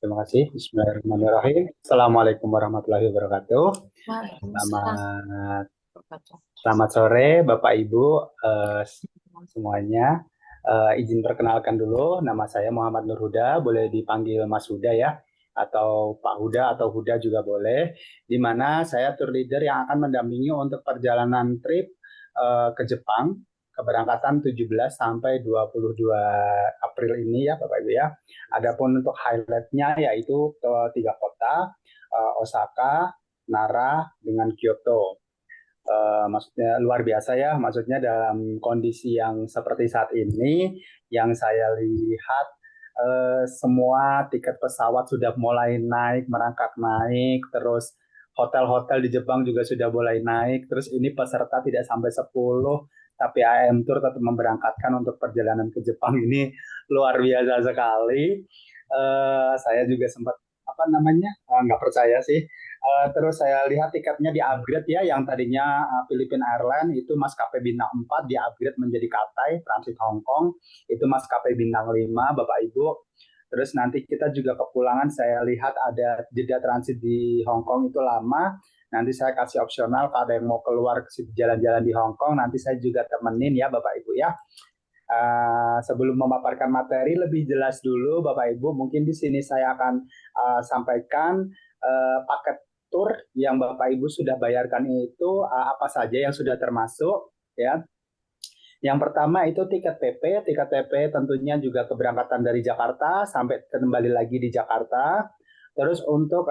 Terima kasih. Bismillahirrahmanirrahim. Assalamualaikum warahmatullahi wabarakatuh. Waalaikumsalam Selamat warahmatullahi selamat sore, Bapak Ibu semuanya. Izin perkenalkan dulu, nama saya Muhammad Nur Huda, boleh dipanggil Mas Huda ya, atau Pak Huda atau Huda juga boleh. Di mana saya tour leader yang akan mendampingi untuk perjalanan trip ke Jepang, keberangkatan 17 sampai 22 April ini ya, Bapak Ibu ya. Adapun untuk highlightnya yaitu ke tiga kota, Osaka, Nara, dengan Kyoto. Maksudnya luar biasa ya, maksudnya dalam kondisi yang seperti saat ini, yang saya lihat semua tiket pesawat sudah mulai naik, merangkak naik, terus hotel-hotel di Jepang juga sudah mulai naik, terus ini peserta tidak sampai 10, tapi AM Tour tetap memberangkatkan untuk perjalanan ke Jepang ini luar biasa sekali. Saya juga sempat apa namanya nggak percaya sih. Terus saya lihat tiketnya di-upgrade ya, yang tadinya Philippine Airlines itu maskapai bintang 4 di-upgrade menjadi Cathay Transit Hong Kong, itu maskapai bintang 5 Bapak Ibu. Terus nanti kita juga kepulangan, saya lihat ada jeda transit di Hong Kong itu lama. Nanti saya kasih opsional kalau ada yang mau keluar jalan-jalan di Hong Kong, nanti saya juga temenin ya Bapak Ibu ya. Sebelum memaparkan materi lebih jelas dulu Bapak Ibu, mungkin di sini saya akan sampaikan paket tour yang Bapak Ibu sudah bayarkan itu apa saja yang sudah termasuk ya. Yang pertama itu tiket PP tentunya juga keberangkatan dari Jakarta sampai kembali lagi di Jakarta. Terus untuk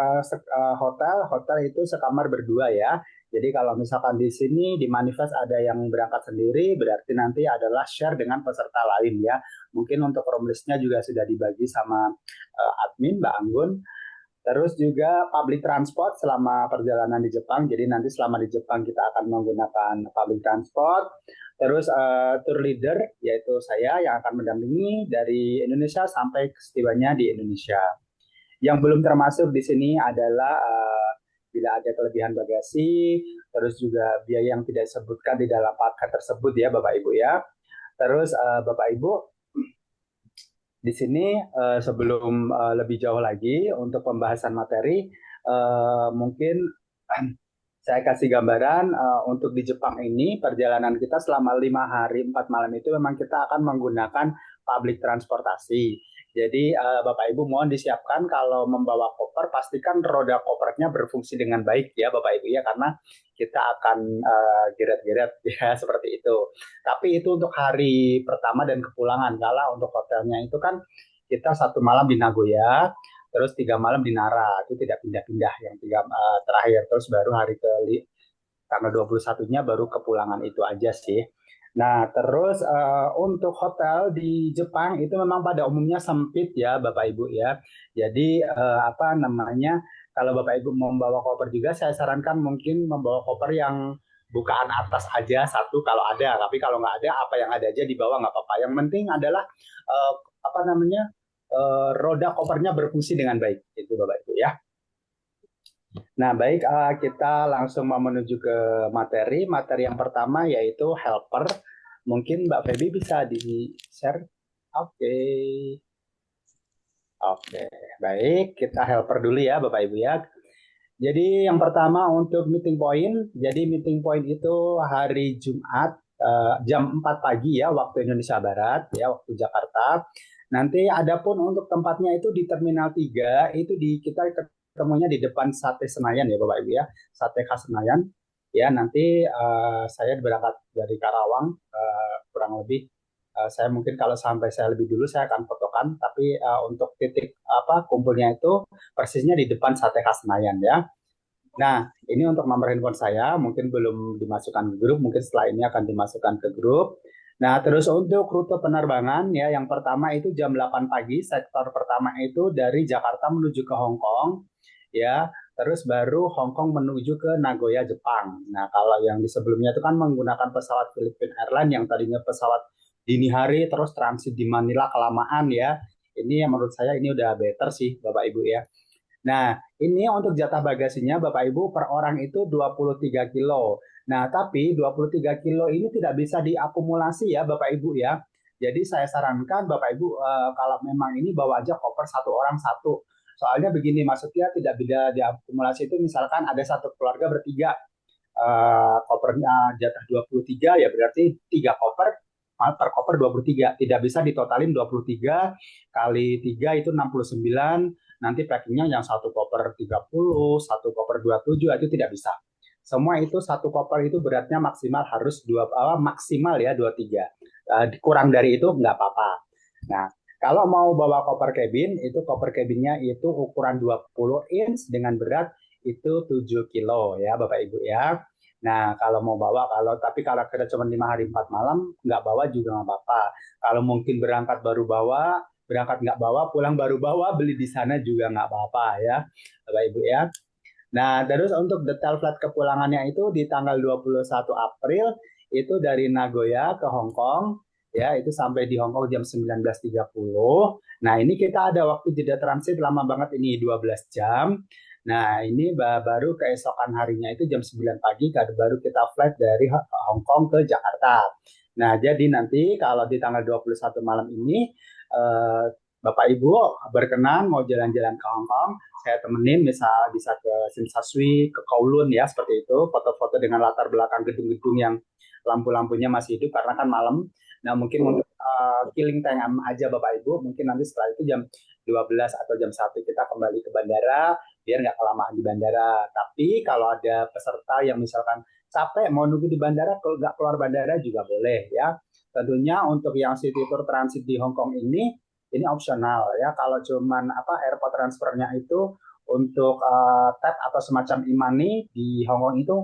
hotel itu sekamar berdua ya. Jadi kalau misalkan di sini di manifest ada yang berangkat sendiri, berarti nanti adalah share dengan peserta lain ya. Mungkin untuk room list-nya juga sudah dibagi sama admin Mbak Anggun. Terus juga public transport selama perjalanan di Jepang. Jadi nanti selama di Jepang kita akan menggunakan public transport. Terus tour leader yaitu saya yang akan mendampingi dari Indonesia sampai setibanya di Indonesia. Yang belum termasuk di sini adalah bila ada kelebihan bagasi, terus juga biaya yang tidak disebutkan di dalam paket tersebut ya Bapak Ibu ya. Terus Bapak Ibu di sini sebelum lebih jauh lagi untuk pembahasan materi, mungkin saya kasih gambaran untuk di Jepang ini perjalanan kita selama 5 hari 4 malam itu memang kita akan menggunakan public transportasi. Jadi Bapak Ibu mohon disiapkan kalau membawa koper pastikan roda kopernya berfungsi dengan baik ya Bapak Ibu ya, karena kita akan geret-geret ya seperti itu. Tapi itu untuk hari pertama dan kepulangan. Kalau untuk hotelnya itu kan kita 1 malam di Nagoya, terus 3 malam di Nara, itu tidak pindah-pindah yang terakhir, terus baru hari ke tanggal 21-nya baru kepulangan itu aja sih. Nah, terus untuk hotel di Jepang itu memang pada umumnya sempit ya Bapak Ibu ya. Jadi apa namanya, kalau Bapak Ibu mau membawa koper juga saya sarankan mungkin membawa koper yang bukaan atas aja satu kalau ada, tapi kalau nggak ada apa yang ada aja dibawa nggak apa-apa. Yang penting adalah uh, apa namanya roda kopernya berfungsi dengan baik itu Bapak Ibu ya. Nah, baik, kita langsung mau menuju ke materi. Materi yang pertama yaitu helper. Mungkin Mbak Feby bisa di-share. Oke, oke, baik. Kita helper dulu ya, Bapak Ibu ya. Jadi yang pertama untuk meeting point. Jadi meeting point itu hari Jumat jam 4 pagi ya, waktu Indonesia Barat ya, waktu Jakarta. Nanti adapun untuk tempatnya itu di Terminal 3 itu kita ketemunya di depan Sate Senayan ya Bapak Ibu ya. Sate khas Senayan. Ya, nanti saya berangkat dari Karawang kurang lebih saya mungkin kalau sampai saya lebih dulu saya akan fotokan, tapi untuk titik apa kumpulnya itu persisnya di depan Sate khas Senayan ya. Nah, ini untuk nomor handphone saya, mungkin belum dimasukkan ke grup, mungkin setelah ini akan dimasukkan ke grup. Nah, terus untuk rute penerbangan ya, yang pertama itu jam 8 pagi, sektor pertama itu dari Jakarta menuju ke Hong Kong, ya. Terus baru Hong Kong menuju ke Nagoya, Jepang. Nah, kalau yang di sebelumnya itu kan menggunakan pesawat Philippine Airlines yang tadinya pesawat dini hari, terus transit di Manila kelamaan ya. Ini yang menurut saya ini udah better sih, Bapak Ibu ya. Nah, ini untuk jatah bagasinya Bapak Ibu per orang itu 23 kilo. Nah, tapi 23 kilo ini tidak bisa diakumulasi ya Bapak Ibu ya. Jadi saya sarankan Bapak Ibu kalau memang ini bawa aja koper satu orang satu. Soalnya begini, maksudnya tidak bisa diakumulasi itu misalkan ada satu keluarga bertiga, kopernya jatah 23 ya berarti 3 koper per koper 23. Tidak bisa ditotalin 23 kali 3 itu 69. Nanti packingnya yang satu koper 30, satu koper 27 itu tidak bisa. Semua itu satu koper itu beratnya maksimal harus maksimal ya 23. Kurang dari itu nggak apa-apa. Nah, kalau mau bawa koper cabin, itu koper cabinnya itu ukuran 20 inch dengan berat itu 7 kilo ya Bapak Ibu ya. Nah, kalau mau bawa, kalau kita cuma 5 hari 4 malam, nggak bawa juga nggak apa-apa. Kalau mungkin berangkat nggak bawa, pulang baru bawa, beli di sana juga nggak apa-apa ya, Bapak Ibu ya. Nah, terus untuk detail flight kepulangannya itu di tanggal 21 April itu dari Nagoya ke Hong Kong ya, itu sampai di Hong Kong jam 19.30. Nah, ini kita ada waktu jeda transit lama banget ini 12 jam. Nah, ini baru keesokan harinya itu jam 9 pagi baru kita flight dari Hong Kong ke Jakarta. Nah, jadi nanti kalau di tanggal 21 malam ini Bapak Ibu berkenan mau jalan-jalan ke Hong Kong, saya temenin bisa ke Tsim Sha Tsui, ke Kowloon ya seperti itu, foto-foto dengan latar belakang gedung-gedung yang lampu-lampunya masih hidup karena kan malam. Nah, mungkin untuk killing time aja Bapak Ibu, mungkin nanti setelah itu jam 12 atau jam 1 kita kembali ke bandara biar nggak kelamaan di bandara. Tapi kalau ada peserta yang misalkan capek mau nunggu di bandara, kalau nggak keluar bandara juga boleh ya. Tentunya untuk yang city tour transit di Hong Kong ini opsional ya. Kalau cuman airport transfernya itu untuk tap atau semacam e-money di Hong Kong itu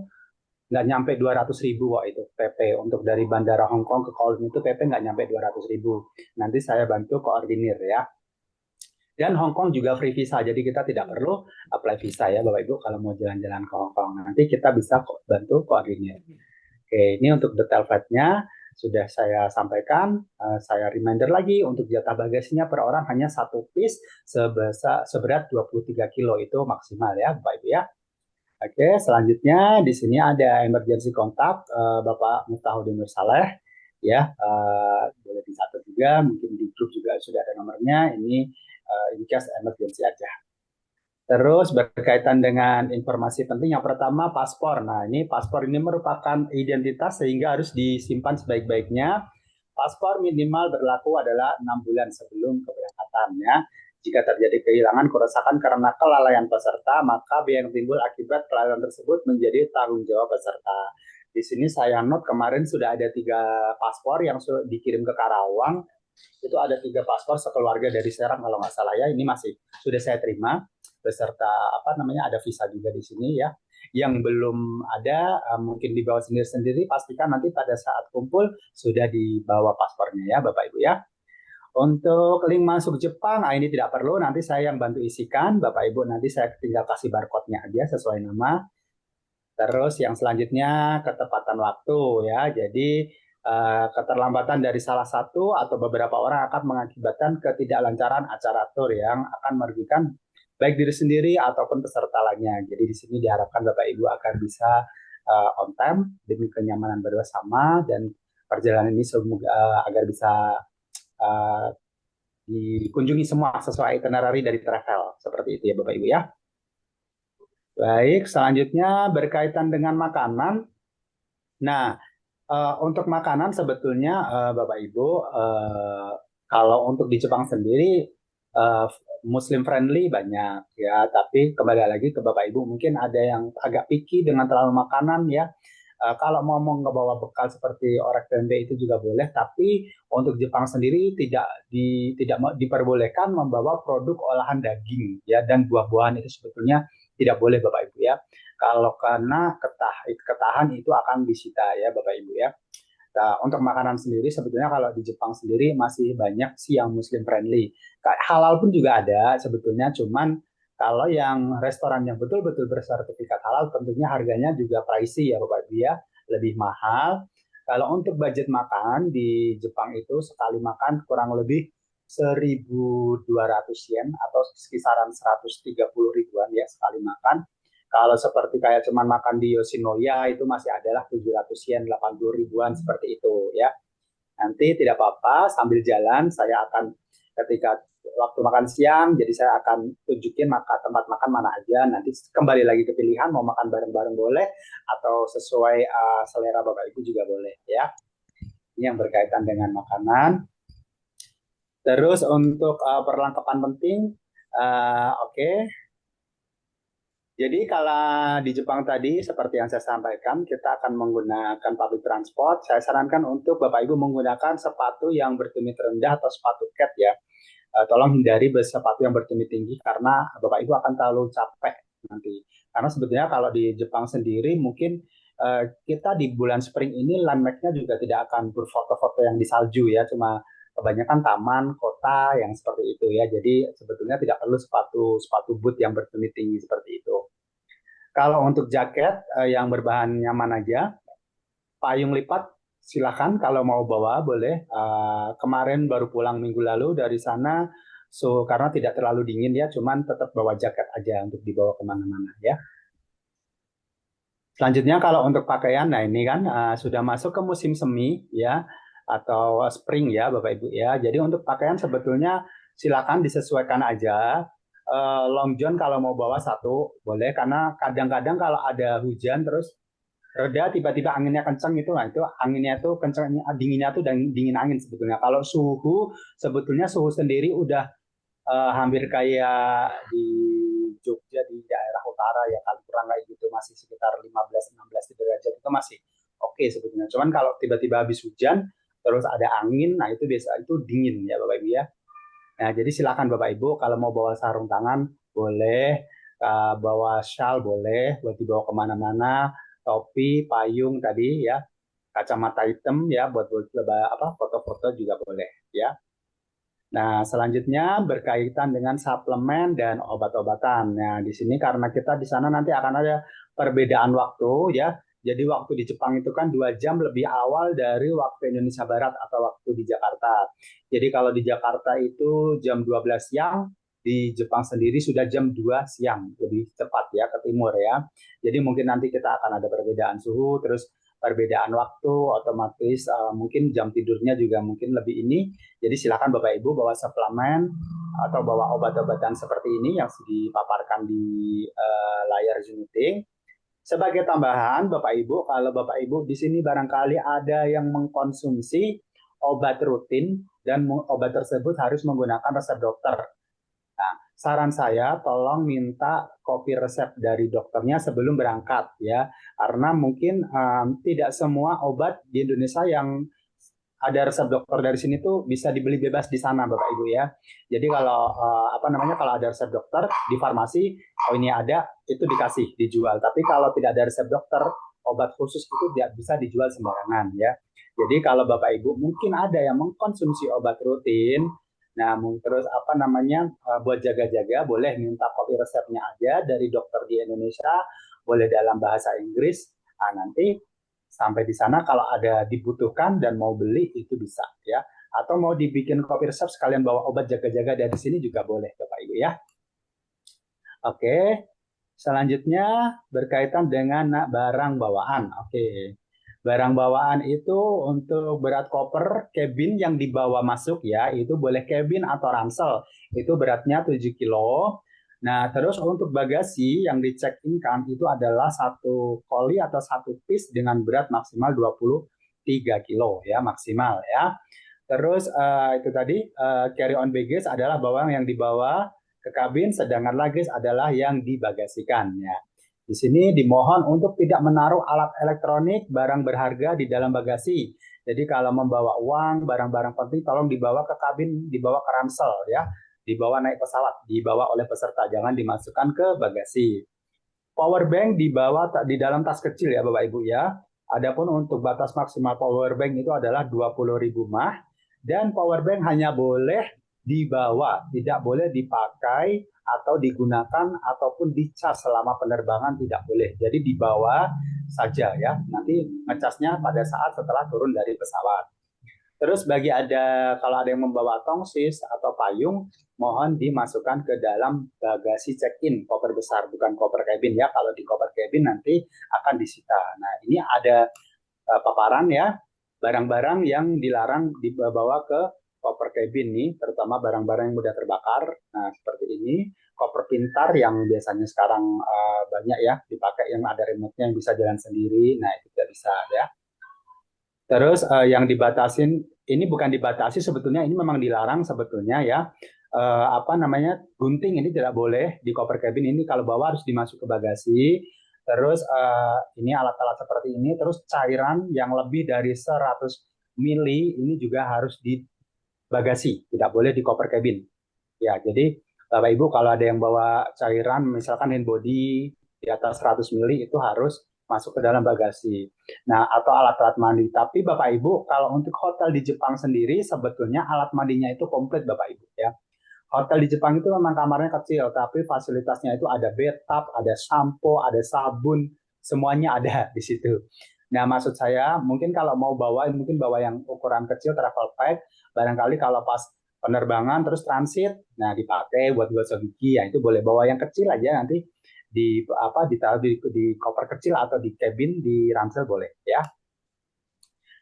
nggak nyampe 200.000 kok itu PP untuk dari bandara Hong Kong ke Kowloon itu PP nggak nyampe 200.000. Nanti saya bantu koordinir ya. Dan Hong Kong juga free visa, jadi kita tidak perlu apply visa ya Bapak Ibu kalau mau jalan-jalan ke Hong Kong. Nanti kita bisa bantu koordinir. Oke, ini untuk detail flight-nya sudah saya sampaikan. Saya reminder lagi untuk jatah bagasinya per orang hanya satu piece seberat 23 kilo itu maksimal ya Bapak Ibu ya. Oke, selanjutnya di sini ada emergency contact Bapak Miftahudin Nur Saleh ya, boleh dicatat juga, mungkin di grup juga sudah ada nomornya. Ini in case emergency aja. Terus berkaitan dengan informasi penting, yang pertama paspor. Nah, ini paspor ini merupakan identitas sehingga harus disimpan sebaik-baiknya. Paspor minimal berlaku adalah 6 bulan sebelum keberangkatan ya. Jika terjadi kehilangan, kerusakan karena kelalaian peserta, maka biaya yang timbul akibat kelalaian tersebut menjadi tanggung jawab peserta. Di sini saya note kemarin sudah ada 3 paspor yang dikirim ke Karawang. Itu ada 3 paspor sekeluarga dari Serang kalau nggak salah ya. Ini masih sudah saya terima beserta ada visa juga di sini ya. Yang belum ada mungkin dibawa sendiri-sendiri, pastikan nanti pada saat kumpul sudah dibawa paspornya ya Bapak Ibu ya. Untuk link masuk Jepang, ini tidak perlu, nanti saya yang bantu isikan. Bapak Ibu nanti saya tinggal kasih barcode-nya aja sesuai nama. Terus yang selanjutnya ketepatan waktu ya. Jadi keterlambatan dari salah satu atau beberapa orang akan mengakibatkan ketidaklancaran acara tur yang akan merugikan baik diri sendiri ataupun peserta lainnya. Jadi di sini diharapkan Bapak Ibu akan bisa on time demi kenyamanan bersama dan perjalanan ini semoga agar bisa uh, dikunjungi semua sesuai itinerary dari travel. Seperti itu ya Bapak Ibu ya. Baik, selanjutnya berkaitan dengan makanan. Nah, untuk makanan sebetulnya Bapak Ibu, kalau untuk di Jepang sendiri uh, Muslim friendly banyak ya, tapi kembali lagi ke Bapak Ibu mungkin ada yang agak picky dengan terlalu makanan ya. Kalau mau ngebawa bekal seperti orek tempe itu juga boleh, tapi untuk Jepang sendiri tidak diperbolehkan membawa produk olahan daging ya dan buah-buahan itu sebetulnya tidak boleh Bapak Ibu ya. Kalau karena ketahan itu akan disita ya Bapak Ibu ya. Nah, untuk makanan sendiri sebetulnya kalau di Jepang sendiri masih banyak sih yang Muslim friendly. Halal pun juga ada sebetulnya, cuman kalau yang restoran yang betul-betul bersertifikat halal tentunya harganya juga pricey ya Bapak Ibu ya, lebih mahal. Kalau untuk budget makan di Jepang itu sekali makan kurang lebih 1.200 yen atau kisaran 130 ribuan ya sekali makan. Kalau seperti kayak cuman makan di Yoshinoya itu masih adalah 700 yen, 80 ribuan seperti itu ya. Nanti tidak apa-apa sambil jalan saya akan ketika waktu makan siang, jadi saya akan tunjukin tempat makan mana aja. Nanti kembali lagi ke pilihan mau makan bareng-bareng boleh atau sesuai selera Bapak Ibu juga boleh ya. Ini yang berkaitan dengan makanan. Terus untuk perlengkapan penting, oke. Jadi kalau di Jepang tadi, seperti yang saya sampaikan, kita akan menggunakan public transport. Saya sarankan untuk Bapak Ibu menggunakan sepatu yang bertumit rendah atau sepatu cat ya. Tolong hindari sepatu yang bertumit tinggi karena Bapak Ibu akan terlalu capek nanti. Karena sebetulnya kalau di Jepang sendiri mungkin kita di bulan spring ini landmarknya juga tidak akan berfoto-foto yang di salju ya, cuma kebanyakan taman, kota yang seperti itu ya. Jadi sebetulnya tidak perlu sepatu boot yang bertumit tinggi seperti itu. Kalau untuk jaket yang berbahan nyaman aja, payung lipat silakan kalau mau bawa boleh. Kemarin baru pulang minggu lalu dari sana, so karena tidak terlalu dingin ya, cuman tetap bawa jaket aja untuk dibawa kemana-mana ya. Selanjutnya kalau untuk pakaian, nah ini kan sudah masuk ke musim semi ya atau spring ya Bapak Ibu ya. Jadi untuk pakaian sebetulnya silakan disesuaikan aja. Long john kalau mau bawa satu boleh karena kadang-kadang kalau ada hujan terus reda tiba-tiba anginnya kencang itu, nah itu anginnya tuh kencang, dinginnya tuh dan dingin angin sebetulnya. Kalau suhu sebetulnya suhu sendiri udah hampir kayak di Jogja di daerah utara ya, kali kurang kayak gitu masih sekitar 15-16 derajat itu masih oke sebetulnya. Cuman kalau tiba-tiba habis hujan terus ada angin, nah itu biasa itu dingin ya Bapak Ibu ya. Nah jadi silakan Bapak Ibu kalau mau bawa sarung tangan boleh, bawa shawl boleh buat dibawa kemana-mana, topi, payung tadi ya, kacamata hitam ya buat apa foto-foto juga boleh ya. Nah, selanjutnya berkaitan dengan suplemen dan obat-obatan. Nah, di sini karena kita di sana nanti akan ada perbedaan waktu ya. Jadi waktu di Jepang itu kan 2 jam lebih awal dari waktu Indonesia Barat atau waktu di Jakarta. Jadi kalau di Jakarta itu jam 12 siang, di Jepang sendiri sudah jam 2 siang, lebih cepat ya ke timur ya. Jadi mungkin nanti kita akan ada perbedaan suhu, terus perbedaan waktu, otomatis mungkin jam tidurnya juga mungkin lebih ini. Jadi silakan Bapak Ibu bawa suplemen atau bawa obat-obatan seperti ini yang dipaparkan di layar Zoom meeting. Sebagai tambahan, Bapak Ibu, kalau Bapak Ibu di sini barangkali ada yang mengkonsumsi obat rutin dan obat tersebut harus menggunakan resep dokter. Nah, saran saya tolong minta kopi resep dari dokternya sebelum berangkat ya, karena mungkin tidak semua obat di Indonesia yang ada resep dokter dari sini tuh bisa dibeli bebas di sana Bapak Ibu ya. Jadi kalau apa namanya kalau ada resep dokter di farmasi, oh ini ada, itu dikasih dijual. Tapi kalau tidak ada resep dokter, obat khusus itu tidak bisa dijual sembarangan ya. Jadi kalau Bapak Ibu mungkin ada yang mengkonsumsi obat rutin, nah terus apa namanya buat jaga-jaga boleh minta kopi resepnya aja dari dokter di Indonesia, boleh dalam bahasa Inggris. Nah, nanti sampai di sana kalau ada dibutuhkan dan mau beli itu bisa ya. Atau mau dibikin kopi resep sekalian bawa obat jaga-jaga dari sini juga boleh Bapak Ibu ya. Oke. Selanjutnya berkaitan dengan barang bawaan. Oke. Barang bawaan itu untuk berat koper cabin yang dibawa masuk ya, itu boleh cabin atau ransel. Itu beratnya 7 kilo. Nah, terus untuk bagasi yang di-check-in kan itu adalah satu koli atau satu piece dengan berat maksimal 23 kilo ya, maksimal ya. Terus itu tadi carry on baggage adalah bawaan yang dibawa ke kabin, sedangkan luggage adalah yang dibagasikan ya. Di sini dimohon untuk tidak menaruh alat elektronik, barang berharga di dalam bagasi. Jadi kalau membawa uang, barang-barang penting tolong dibawa ke kabin, dibawa ke ransel ya, dibawa naik pesawat, dibawa oleh peserta, jangan dimasukkan ke bagasi. Power bank dibawa di dalam tas kecil ya Bapak Ibu ya. Adapun untuk batas maksimal power bank itu adalah 20.000 mAh dan power bank hanya boleh dibawa, tidak boleh dipakai atau digunakan ataupun dicas selama penerbangan tidak boleh. Jadi dibawa saja ya. Nanti ngecasnya pada saat setelah turun dari pesawat. Terus kalau ada yang membawa tongsis atau payung, mohon dimasukkan ke dalam bagasi check-in koper besar, bukan koper cabin ya. Kalau di koper cabin nanti akan disita. Nah ini ada paparan ya, barang-barang yang dilarang dibawa ke koper cabin nih, terutama barang-barang yang mudah terbakar. Nah, seperti ini. Koper pintar yang biasanya sekarang banyak ya dipakai yang ada remote-nya yang bisa jalan sendiri. Nah, itu tidak bisa ya. Terus yang dibatasin ini bukan dibatasi sebetulnya ini memang dilarang sebetulnya ya. Apa namanya gunting ini tidak boleh di cover cabin ini kalau bawa harus dimasuk ke bagasi. Terus ini alat-alat seperti ini. Terus cairan yang lebih dari 100 mili ini juga harus di bagasi, tidak boleh di cover cabin. Ya, jadi Bapak Ibu kalau ada yang bawa cairan misalkan hand body di atas 100 mili itu harus masuk ke dalam bagasi. Nah, atau alat-alat mandi. Tapi Bapak Ibu kalau untuk hotel di Jepang sendiri sebetulnya alat mandinya itu komplit Bapak Ibu ya. Hotel di Jepang itu memang kamarnya kecil, tapi fasilitasnya itu ada bathtub, ada sampo, ada sabun, semuanya ada di situ. Nah, maksud saya mungkin kalau mau bawa, mungkin bawa yang ukuran kecil travel pack, barangkali kalau pas penerbangan terus transit, nah dipakai buat gosok gigi, ya itu boleh bawa yang kecil aja nanti di apa ditaruh di koper kecil atau di cabin di ransel boleh ya.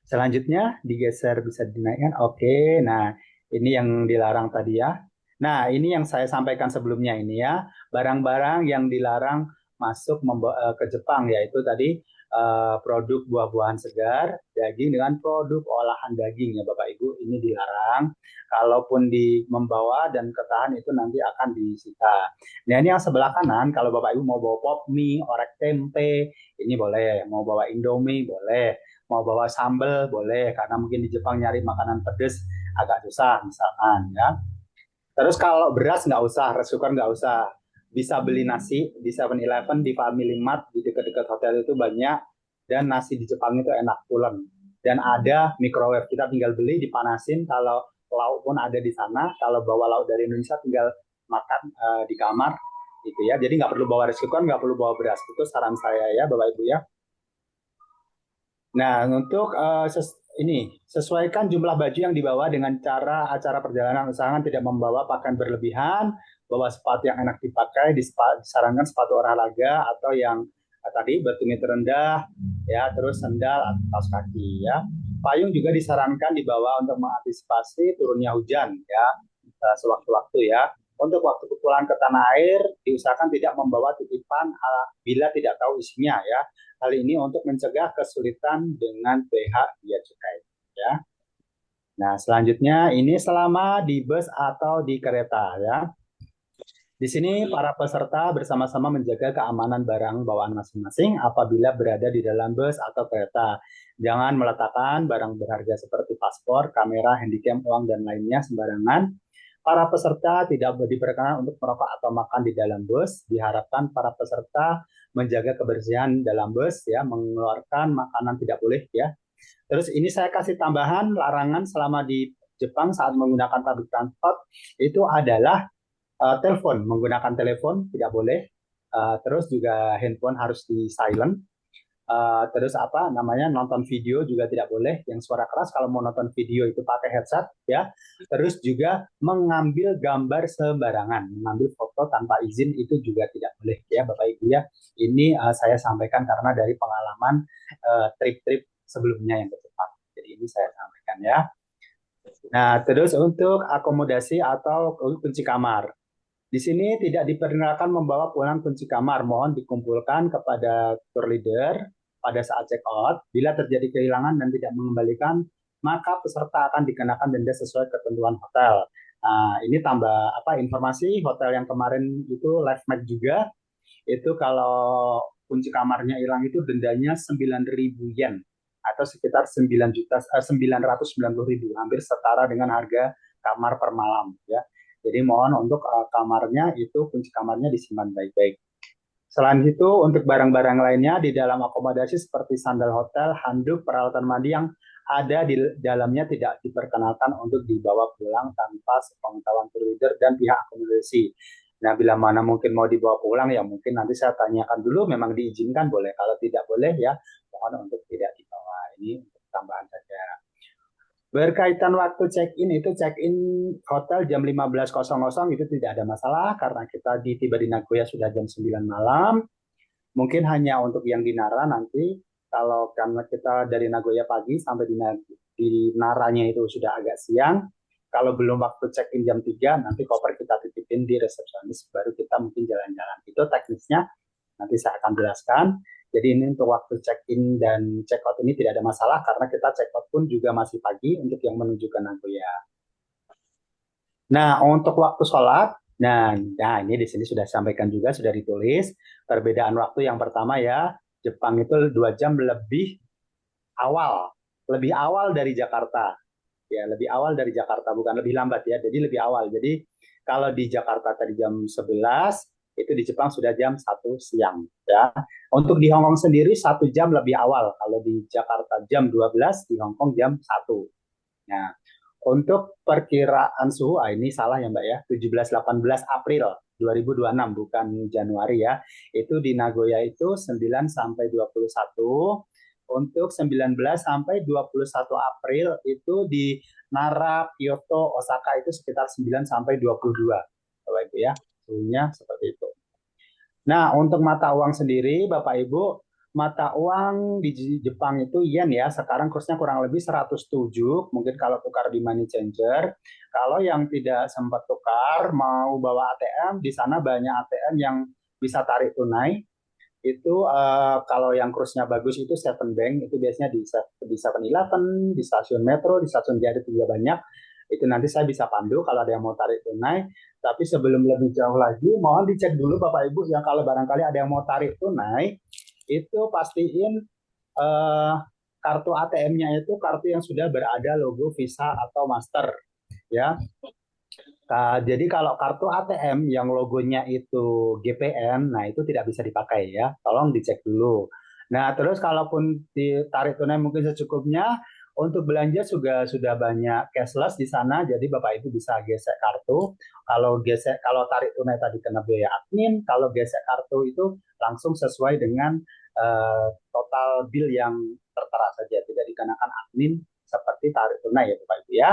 Selanjutnya digeser bisa dinaikkan. Oke, nah ini yang dilarang tadi ya. Nah, ini yang saya sampaikan sebelumnya ini ya, barang-barang yang dilarang masuk ke Jepang yaitu tadi produk buah-buahan segar, daging dengan produk olahan daging ya Bapak Ibu, ini dilarang. Kalaupun membawa dan ketahan itu nanti akan disita. Nah, ini yang sebelah kanan kalau Bapak Ibu mau bawa pop mie, orek tempe, ini boleh, mau bawa Indomie boleh, mau bawa sambal boleh karena mungkin di Jepang nyari makanan pedas agak susah misalkan ya. Terus kalau beras nggak usah, rice cooker nggak usah. Bisa beli nasi di 7-Eleven, di Family Mart, di dekat-dekat hotel itu banyak. Dan nasi di Jepang itu enak pulen. Dan ada microwave, kita tinggal beli, dipanasin. Kalau lauk pun ada di sana. Kalau bawa lauk dari Indonesia tinggal makan di kamar. Gitu ya. Jadi nggak perlu bawa rice cooker, nggak perlu bawa beras. Itu saran saya ya Bapak Ibu ya. Nah, untuk ini sesuaikan jumlah baju yang dibawa dengan cara acara perjalanan. Usahakan tidak membawa pakaian berlebihan, bawa sepatu yang enak dipakai, disarankan sepatu olahraga atau yang tadi bertumit rendah, ya, terus sandal atau kaos kaki, ya. Payung juga disarankan dibawa untuk mengantisipasi turunnya hujan, ya, sewaktu-waktu ya. Untuk waktu pulang ke tanah air, diusahakan tidak membawa titipan bila tidak tahu isinya, ya. Hal ini untuk mencegah kesulitan dengan pH bea cukai. Ya. Nah, selanjutnya ini selama di bus atau di kereta ya. Di sini para peserta bersama-sama menjaga keamanan barang bawaan masing-masing apabila berada di dalam bus atau kereta. Jangan meletakkan barang berharga seperti paspor, kamera, handycam, uang, dan lainnya sembarangan. Para peserta tidak diperkenankan untuk merokok atau makan di dalam bus. Diharapkan para peserta menjaga kebersihan dalam bus, ya, mengeluarkan makanan tidak boleh, ya. Terus ini saya kasih tambahan larangan selama di Jepang saat menggunakan public transport itu adalah telepon, menggunakan telepon tidak boleh. Terus juga handphone harus di silent. Terus apa namanya nonton video juga tidak boleh yang suara keras. Kalau mau nonton video itu pakai headset ya. Terus juga mengambil gambar sembarangan, mengambil foto tanpa izin itu juga tidak boleh ya Bapak Ibu ya. Ini saya sampaikan karena dari pengalaman trip-trip sebelumnya yang ke Jepang. Jadi ini saya sampaikan ya. Nah, terus untuk akomodasi atau kunci kamar. Di sini tidak diperkenalkan membawa pulang kunci kamar. Mohon dikumpulkan kepada tour leader pada saat check out. Bila terjadi kehilangan dan tidak mengembalikan, maka peserta akan dikenakan denda sesuai ketentuan hotel. Nah, ini tambah apa informasi hotel yang kemarin itu live match juga. Itu kalau kunci kamarnya hilang itu dendanya 9.000 yen atau sekitar 9.990.000, hampir setara dengan harga kamar per malam ya. Jadi mohon untuk kamarnya itu kunci kamarnya disimpan baik-baik. Selain itu untuk barang-barang lainnya di dalam akomodasi seperti sandal hotel, handuk, peralatan mandi yang ada di dalamnya tidak diperkenalkan untuk dibawa pulang tanpa sepengetahuan tour leader dan pihak akomodasi. Nah, bila mana mungkin mau dibawa pulang ya mungkin nanti saya tanyakan dulu memang diizinkan boleh. Kalau tidak boleh ya mohon untuk tidak dibawa. Ini untuk tambahan saja. Berkaitan waktu check-in itu check-in hotel jam 15.00 itu tidak ada masalah karena kita tiba di Nagoya sudah jam 9 malam. Mungkin hanya untuk yang di Nara nanti kalau karena kita dari Nagoya pagi sampai di Naranya itu sudah agak siang. kalau belum waktu check-in jam 3, nanti koper kita titipin di resepsionis, baru kita mungkin jalan-jalan. Itu teknisnya, nanti saya akan jelaskan. Jadi ini untuk waktu check-in dan check-out ini tidak ada masalah, karena kita check-out pun juga masih pagi untuk yang menuju ke Nagoya. Nah, untuk waktu sholat, nah ini di sini sudah disampaikan juga, sudah ditulis. Perbedaan waktu yang pertama ya, Jepang itu 2 jam awal, lebih awal dari Jakarta. Ya, lebih awal dari Jakarta, bukan lebih lambat ya, jadi lebih awal. Jadi kalau di Jakarta tadi jam 11, itu di Jepang sudah jam 1 siang. Ya. Untuk di Hong Kong sendiri 1 jam lebih awal. Kalau di Jakarta jam 12, di Hong Kong jam 1. Nah, untuk perkiraan suhu, ini salah ya Mbak ya, 17-18 April 2026, bukan Januari ya. Itu di Nagoya itu 9 sampai 21. Untuk 19 sampai 21 April itu di Nara, Kyoto, Osaka itu sekitar 9 sampai 22. Bapak Ibu ya, suhunya seperti itu. Nah, untuk mata uang sendiri, Bapak Ibu, mata uang di Jepang itu yen ya, sekarang kursnya kurang lebih 107, mungkin kalau tukar di money changer. Kalau yang tidak sempat tukar, mau bawa ATM, di sana banyak ATM yang bisa tarik tunai. Itu kalau yang kursnya bagus itu Seven Bank, itu biasanya di 7-Eleven, di stasiun metro, di stasiun Gate juga banyak. Itu nanti saya bisa pandu kalau ada yang mau tarik tunai. Tapi sebelum lebih jauh lagi, mohon dicek dulu Bapak Ibu yang kalau barangkali ada yang mau tarik tunai, itu pastiin eh, kartu ATM-nya itu kartu yang sudah berada logo Visa atau Master ya. Jadi kalau kartu ATM yang logonya itu GPN, nah itu tidak bisa dipakai ya. Tolong dicek dulu. Nah, terus kalaupun ditarik tunai mungkin secukupnya, untuk belanja juga sudah banyak cashless di sana, jadi Bapak Ibu bisa gesek kartu. Kalau tarik tunai tadi kena biaya admin, kalau gesek kartu itu langsung sesuai dengan total bill yang tertera saja, tidak dikenakan admin seperti tarik tunai ya Bapak Ibu ya.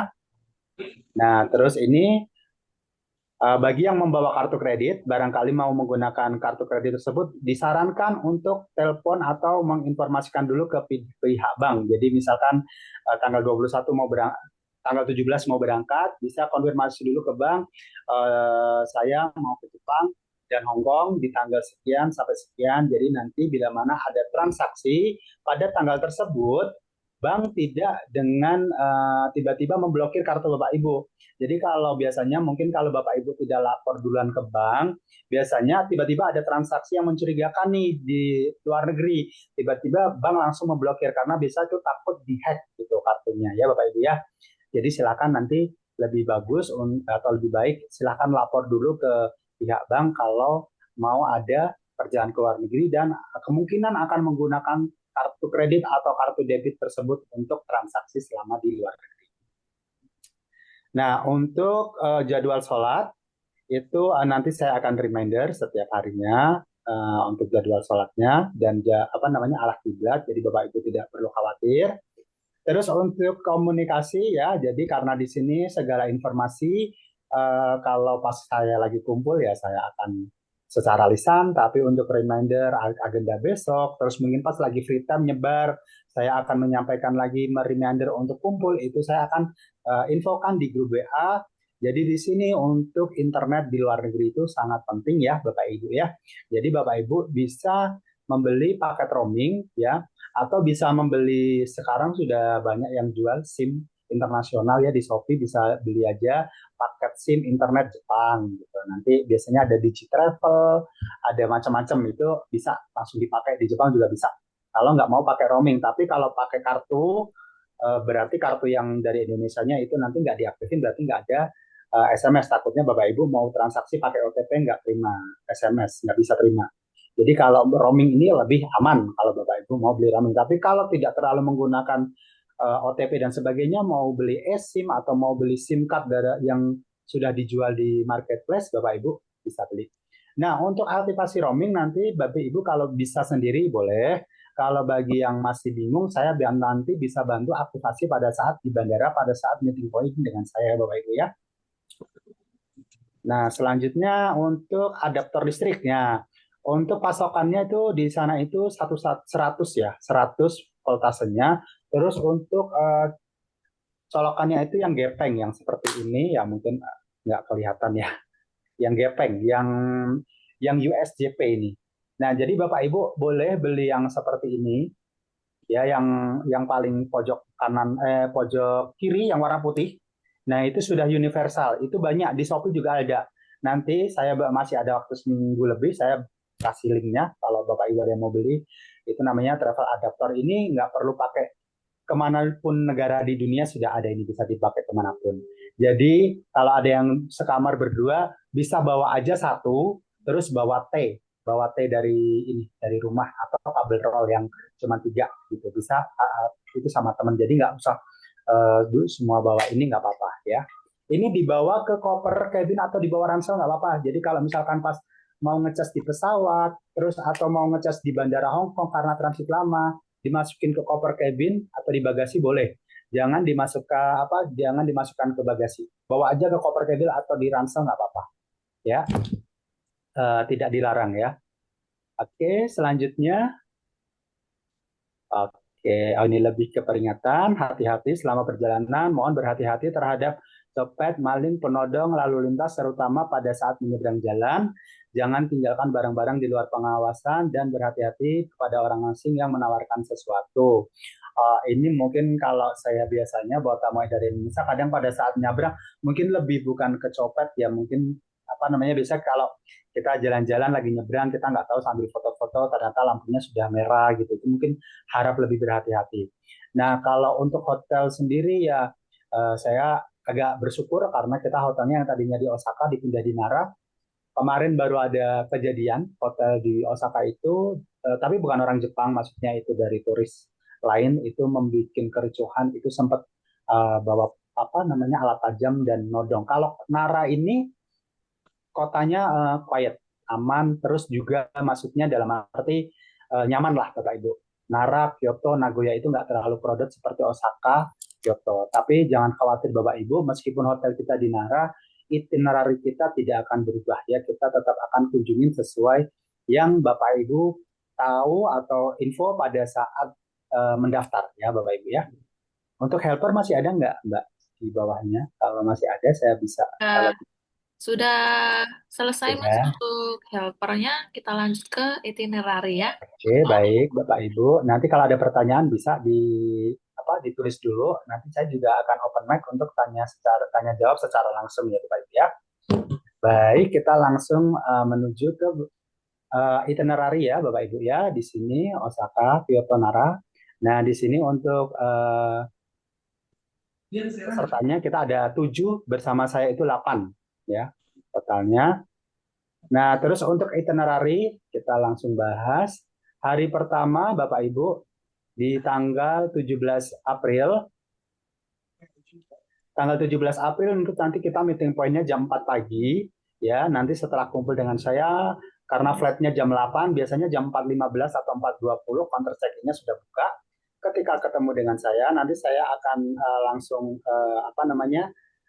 Nah, terus ini bagi yang membawa kartu kredit, barangkali mau menggunakan kartu kredit tersebut, disarankan untuk telepon atau menginformasikan dulu ke pihak bank. Jadi misalkan tanggal 21 mau berangkat, tanggal 17 mau berangkat, bisa konfirmasi dulu ke bank, saya mau ke Jepang dan Hong Kong di tanggal sekian sampai sekian. Jadi nanti bila mana ada transaksi pada tanggal tersebut, bank tidak dengan tiba-tiba memblokir kartu Bapak Ibu. Jadi kalau biasanya mungkin kalau Bapak Ibu tidak lapor duluan ke bank, biasanya tiba-tiba ada transaksi yang mencurigakan nih di luar negeri. Tiba-tiba bank langsung memblokir karena bisa itu takut dihack gitu kartunya ya Bapak Ibu ya. Jadi silakan nanti lebih bagus atau lebih baik silakan lapor dulu ke pihak bank kalau mau ada perjalanan ke luar negeri dan kemungkinan akan menggunakan kartu kredit atau kartu debit tersebut untuk transaksi selama di luar negeri. Nah, untuk jadwal sholat itu nanti saya akan reminder setiap harinya untuk jadwal sholatnya dan apa namanya arah kiblat. Jadi Bapak Ibu tidak perlu khawatir. Terus untuk komunikasi ya, jadi karena di sini segala informasi kalau pas saya lagi kumpul ya saya akan secara lisan, tapi untuk reminder agenda besok, terus mungkin pas lagi free time nyebar, saya akan menyampaikan lagi reminder untuk kumpul, itu saya akan infokan di grup WA. Jadi di sini untuk internet di luar negeri itu sangat penting ya Bapak Ibu ya. Jadi Bapak Ibu bisa membeli paket roaming ya, atau bisa membeli sekarang sudah banyak yang jual SIM internasional ya di Shopee, bisa beli aja paket SIM internet Jepang gitu. Nanti biasanya ada Digitravel, ada macam-macam itu bisa langsung dipakai di Jepang juga bisa. Kalau nggak mau pakai roaming, tapi kalau pakai kartu berarti kartu yang dari Indonesianya itu nanti nggak diaktifin, berarti nggak ada SMS. Takutnya Bapak Ibu mau transaksi pakai OTP nggak terima SMS, nggak bisa terima. Jadi kalau roaming ini lebih aman kalau Bapak Ibu mau beli roaming. Tapi kalau tidak terlalu menggunakan OTP dan sebagainya, mau beli eSIM atau mau beli SIM card yang sudah dijual di marketplace, Bapak Ibu bisa beli. Nah, untuk aktivasi roaming nanti Bapak Ibu kalau bisa sendiri boleh. Kalau bagi yang masih bingung, saya nanti bisa bantu aktivasi pada saat di bandara, pada saat meeting point dengan saya, Bapak Ibu ya. Nah, selanjutnya untuk adaptor listriknya. Untuk pasokannya itu di sana itu 100 ya, 100 voltasenya. Terus untuk colokannya itu yang gepeng, yang seperti ini ya mungkin nggak kelihatan ya, yang gepeng, yang USJP ini. Nah, jadi Bapak Ibu boleh beli yang seperti ini ya, yang paling pojok kanan, pojok kiri yang warna putih. Nah, itu sudah universal. Itu banyak di Shopee juga ada. Nanti saya masih ada waktu seminggu lebih, saya kasih linknya kalau Bapak Ibu ada yang mau beli. Itu namanya travel adapter. Ini nggak perlu pakai kemanapun negara di dunia, sudah ada, ini bisa dipakai kemanapun. Jadi kalau ada yang sekamar berdua bisa bawa aja satu, terus bawa T dari ini, dari rumah, atau kabel roll yang cuma tiga gitu, bisa itu sama teman. Jadi nggak usah semua bawa ini, nggak apa-apa ya. Ini dibawa ke koper cabin atau dibawa ransel nggak apa-apa. Jadi kalau misalkan pas mau ngecas di pesawat, terus atau mau ngecas di bandara Hong Kong karena transit lama, dimasukin ke koper cabin atau di bagasi boleh. Jangan dimasukkan ke bagasi. Bawa aja ke koper cabin atau di ransel nggak apa-apa. Ya, tidak dilarang ya. Oke, selanjutnya. Oke, ini lebih ke peringatan. Hati-hati selama perjalanan. Mohon berhati-hati terhadap copet, maling, penodong, lalu lintas, terutama pada saat menyeberang jalan. Jangan tinggalkan barang-barang di luar pengawasan dan berhati-hati kepada orang asing yang menawarkan sesuatu. Ini mungkin kalau saya biasanya bawa tamu dari Indonesia, kadang pada saat nyebrang mungkin lebih bukan ke copet ya, mungkin apa namanya, biasa kalau kita jalan-jalan lagi nyebrang, kita nggak tahu sambil foto-foto ternyata lampunya sudah merah gitu, itu mungkin harap lebih berhati-hati. Nah, kalau untuk hotel sendiri ya, saya agak bersyukur karena kita hotelnya yang tadinya di Osaka dipindah di Nara. Kemarin baru ada kejadian hotel di Osaka itu, tapi bukan orang Jepang, maksudnya itu dari turis lain, itu membuat kericuhan, itu sempat bawa apa namanya alat tajam dan nodong. Kalau Nara ini kotanya quiet, aman, terus juga maksudnya dalam arti nyaman lah Bapak Ibu. Nara, Kyoto, Nagoya itu nggak terlalu crowded seperti Osaka, Kyoto. Tapi jangan khawatir Bapak Ibu, meskipun hotel kita di Nara, itinerary kita tidak akan berubah ya. Kita tetap akan kunjungin sesuai yang Bapak Ibu tahu atau info pada saat mendaftar ya Bapak Ibu ya. Untuk helper masih ada nggak Mbak di bawahnya? Kalau masih ada saya bisa Eh, sudah selesai Mas ya. untuk helpernya, kita lanjut ke itinerary ya. Oke, baik Bapak Ibu. Nanti kalau ada pertanyaan bisa ditulis dulu. Nanti saya juga akan open mic untuk tanya jawab secara langsung ya Bapak Ibu ya. Baik, kita langsung menuju ke itinerary ya Bapak Ibu ya. Di sini Osaka, Kyoto, Nara. Nah, di sini untuk pesertanya kita ada 7, bersama saya itu 8 ya totalnya. Nah, terus untuk itinerary kita langsung bahas. Hari pertama Bapak Ibu di tanggal 17 April. Tanggal 17 April untuk nanti kita meeting pointnya jam 4 pagi. Ya, nanti setelah kumpul dengan saya, karena flightnya jam 8, biasanya jam 4.15 atau 4.20 counter check-in-nya sudah buka. Ketika ketemu dengan saya, nanti saya akan langsung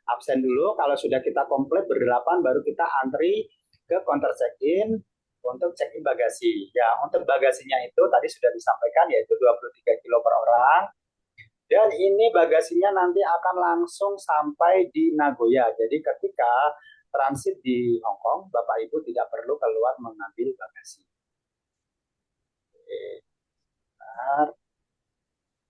absen dulu. Kalau sudah kita komplit berdelapan, baru kita antri ke counter check-in untuk check-in bagasi. Ya, untuk bagasinya itu tadi sudah disampaikan, yaitu 23 kilo per orang. Dan ini bagasinya nanti akan langsung sampai di Nagoya. Jadi ketika transit di Hong Kong, Bapak Ibu tidak perlu keluar mengambil bagasi. Oke, bentar.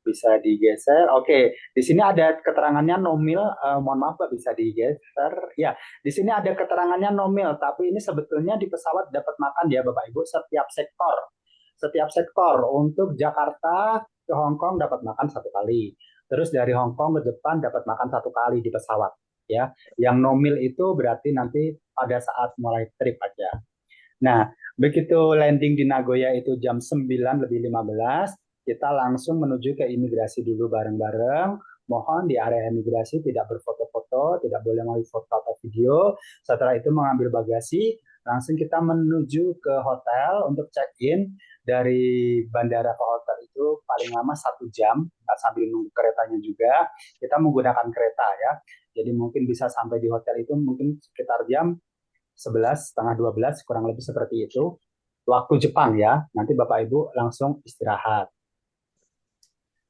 Bisa digeser. Oke, di sini ada keterangannya nomil. Mohon maaf, Pak, bisa digeser. Ya, di sini ada keterangannya nomil, tapi ini sebetulnya di pesawat dapat makan ya, Bapak Ibu, setiap sektor. Setiap sektor untuk Jakarta ke Hong Kong dapat makan satu kali. Terus dari Hong Kong ke Jepang dapat makan satu kali di pesawat. Ya, yang nomil itu berarti nanti pada saat mulai trip aja. Nah, begitu landing di Nagoya itu jam 9:15, kita langsung menuju ke imigrasi dulu bareng-bareng. Mohon di area imigrasi tidak berfoto-foto, tidak boleh mengambil foto atau video. Setelah itu mengambil bagasi, langsung kita menuju ke hotel untuk check-in. Dari bandara ke hotel itu paling lama 1 jam, sambil nunggu keretanya juga. Kita menggunakan kereta ya. Jadi mungkin bisa sampai di hotel itu mungkin sekitar jam 11, setengah 12, kurang lebih seperti itu. Waktu Jepang ya, nanti Bapak Ibu langsung istirahat.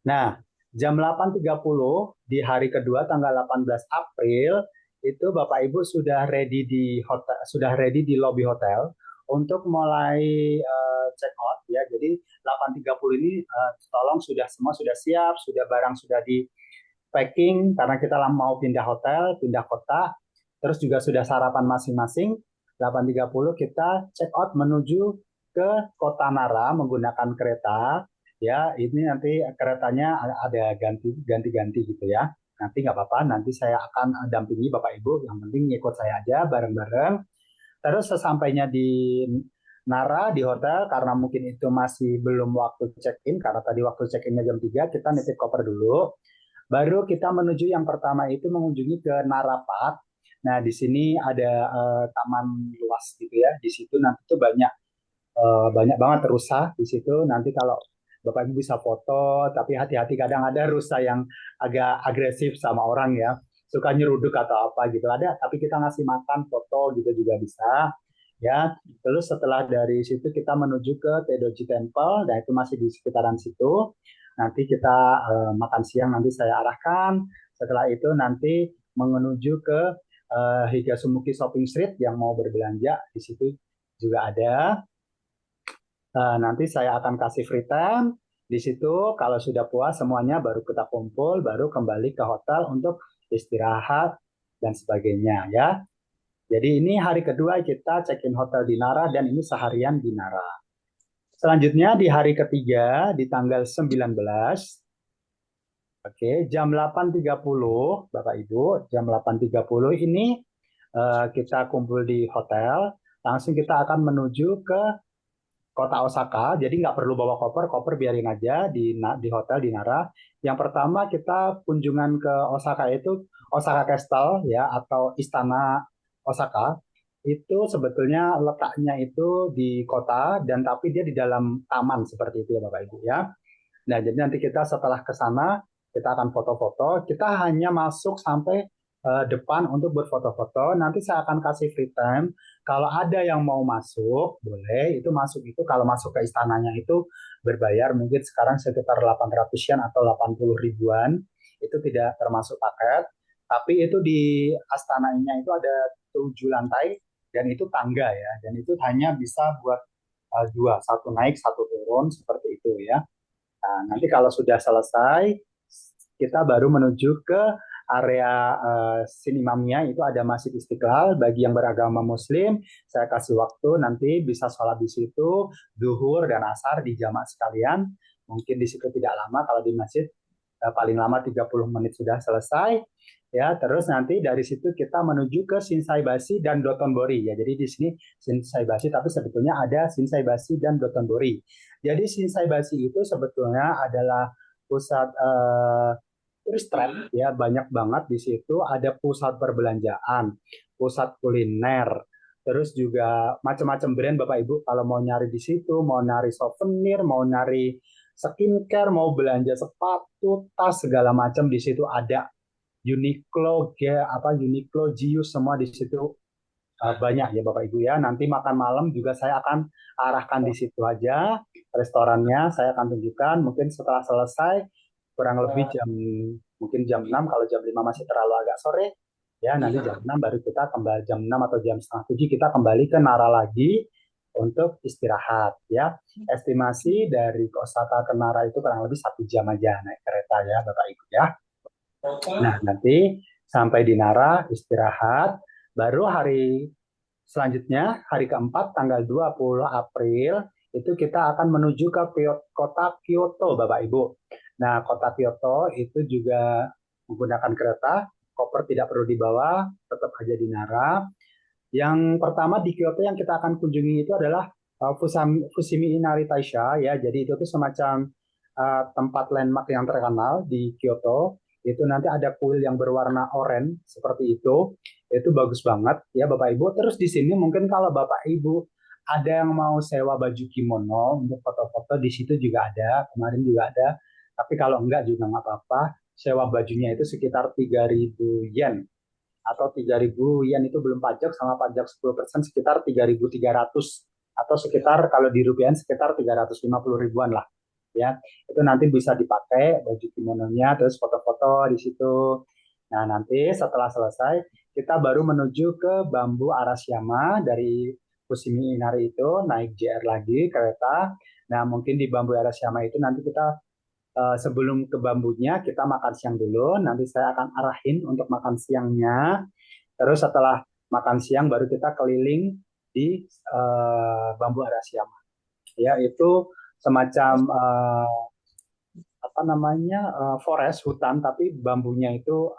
Nah, Jam 8.30 di hari kedua tanggal 18 April itu Bapak Ibu sudah ready di hotel, sudah ready di lobby hotel untuk mulai check out ya. Jadi 8.30 ini tolong sudah semua sudah siap, sudah barang sudah di packing karena kita mau pindah hotel, pindah kota, terus juga sudah sarapan masing-masing. 8.30 kita check out menuju ke Kota Nara menggunakan kereta. Ya, ini nanti keretanya ada ganti-ganti gitu ya. Nanti nggak apa-apa, nanti saya akan dampingi Bapak Ibu. Yang penting ikut saya aja bareng-bareng. Terus sesampainya di Nara di hotel karena mungkin itu masih belum waktu check-in karena tadi waktu check-innya jam 3 kita nitip koper dulu. Baru kita menuju yang pertama itu mengunjungi ke Nara Park. Nah, di sini ada taman luas gitu ya. Di situ nanti tuh banyak banget rusa di situ. Nanti kalau Bapak Ibu bisa foto, tapi hati-hati kadang ada rusa yang agak agresif sama orang ya. Suka nyeruduk atau apa gitu ada, tapi kita ngasih makan, foto gitu juga bisa. Ya, terus setelah dari situ kita menuju ke Tedoji Temple, dan itu masih di sekitaran situ. Nanti kita makan siang nanti saya arahkan. Setelah itu nanti menuju ke Higasumuki Shopping Street yang mau berbelanja di situ juga ada. Nanti saya akan kasih free time di situ. Kalau sudah puas semuanya, baru kita kumpul, baru kembali ke hotel untuk istirahat dan sebagainya ya. Jadi ini hari kedua kita check-in hotel di Nara dan ini seharian di Nara. Selanjutnya di hari ketiga di tanggal 19, oke, jam 8.30 Bapak Ibu, jam 8.30 ini kita kumpul di hotel. Langsung kita akan menuju ke kota Osaka, jadi nggak perlu bawa koper, koper biarin aja di hotel di Nara. Yang pertama kita kunjungan ke Osaka itu Osaka Castle ya atau Istana Osaka. Itu sebetulnya letaknya itu di kota dan tapi dia di dalam taman seperti itu ya Bapak Ibu ya. Nah, jadi nanti kita setelah ke sana, kita akan foto-foto. Kita hanya masuk sampai depan untuk berfoto-foto. Nanti saya akan kasih free time. Kalau ada yang mau masuk, boleh. Itu masuk itu kalau masuk ke istananya itu berbayar. Mungkin sekarang sekitar 800-an atau 80 ribuan. Itu tidak termasuk paket. Tapi itu di astananya itu ada 7 lantai dan itu tangga ya. Dan itu hanya bisa buat dua, satu naik, satu turun seperti itu ya. Nah, nanti kalau sudah selesai, kita baru menuju ke area Sinimamnya, itu ada Masjid Istiqlal. Bagi yang beragama Muslim, saya kasih waktu nanti bisa sholat di situ, duhur dan asar di jamak sekalian. Mungkin di situ tidak lama, kalau di masjid paling lama 30 menit sudah selesai. Ya, terus nanti dari situ kita menuju ke Shinsaibashi dan Dotonbori ya. Jadi di sini Shinsaibashi tapi sebetulnya ada Shinsaibashi dan Dotonbori. Jadi Shinsaibashi itu sebetulnya adalah pusat tourist trap ya, banyak banget di situ, ada pusat perbelanjaan, pusat kuliner, terus juga macam-macam brand Bapak Ibu kalau mau nyari di situ, mau nyari souvenir, mau nyari skincare, mau belanja sepatu, tas segala macam di situ ada. Uniqlo, Uniqlo, Gius semua di situ banyak ya Bapak Ibu ya. Nanti makan malam juga saya akan arahkan di situ aja. Restorannya saya akan tunjukkan. Mungkin setelah selesai kurang lebih mungkin jam 6 kalau jam 5 masih terlalu agak sore. Ya, nanti jam 6 baru kita kembali jam 6 atau jam setengah 7 kita kembali ke Nara lagi untuk istirahat ya. Estimasi dari Osaka ke Nara itu kurang lebih 1 jam aja naik kereta ya Bapak Ibu ya. Nah, nanti sampai di Nara istirahat, baru hari selanjutnya, hari keempat, tanggal 20 April, itu kita akan menuju ke kota Kyoto, Bapak Ibu. Nah, kota Kyoto itu juga menggunakan kereta, koper tidak perlu dibawa, tetap aja di Nara. Yang pertama di Kyoto yang kita akan kunjungi itu adalah Fushimi Inari Taisha, ya. Jadi itu tuh semacam tempat landmark yang terkenal di Kyoto. Itu nanti ada kuil yang berwarna oranye seperti itu bagus banget ya Bapak Ibu. Terus di sini mungkin kalau Bapak Ibu ada yang mau sewa baju kimono untuk foto-foto di situ juga ada, kemarin juga ada. Tapi kalau enggak juga nggak apa-apa. Sewa bajunya itu sekitar 3.000 yen atau 3.000 yen itu belum pajak sama pajak 10% sekitar 3.300 atau sekitar kalau di rupiah sekitar 350 ribuan lah. ya. Itu nanti bisa dipakai baju kimononya, terus foto-foto di situ. Nah, nanti setelah selesai, kita baru menuju ke Bambu Arashiyama dari Fushimi Inari itu, naik JR lagi kereta. Nah, mungkin di Bambu Arashiyama itu nanti kita sebelum ke bambunya kita makan siang dulu. Nanti saya akan arahin untuk makan siangnya. Terus setelah makan siang baru kita keliling di Bambu Arashiyama. Ya, itu semacam apa namanya forest hutan tapi bambunya itu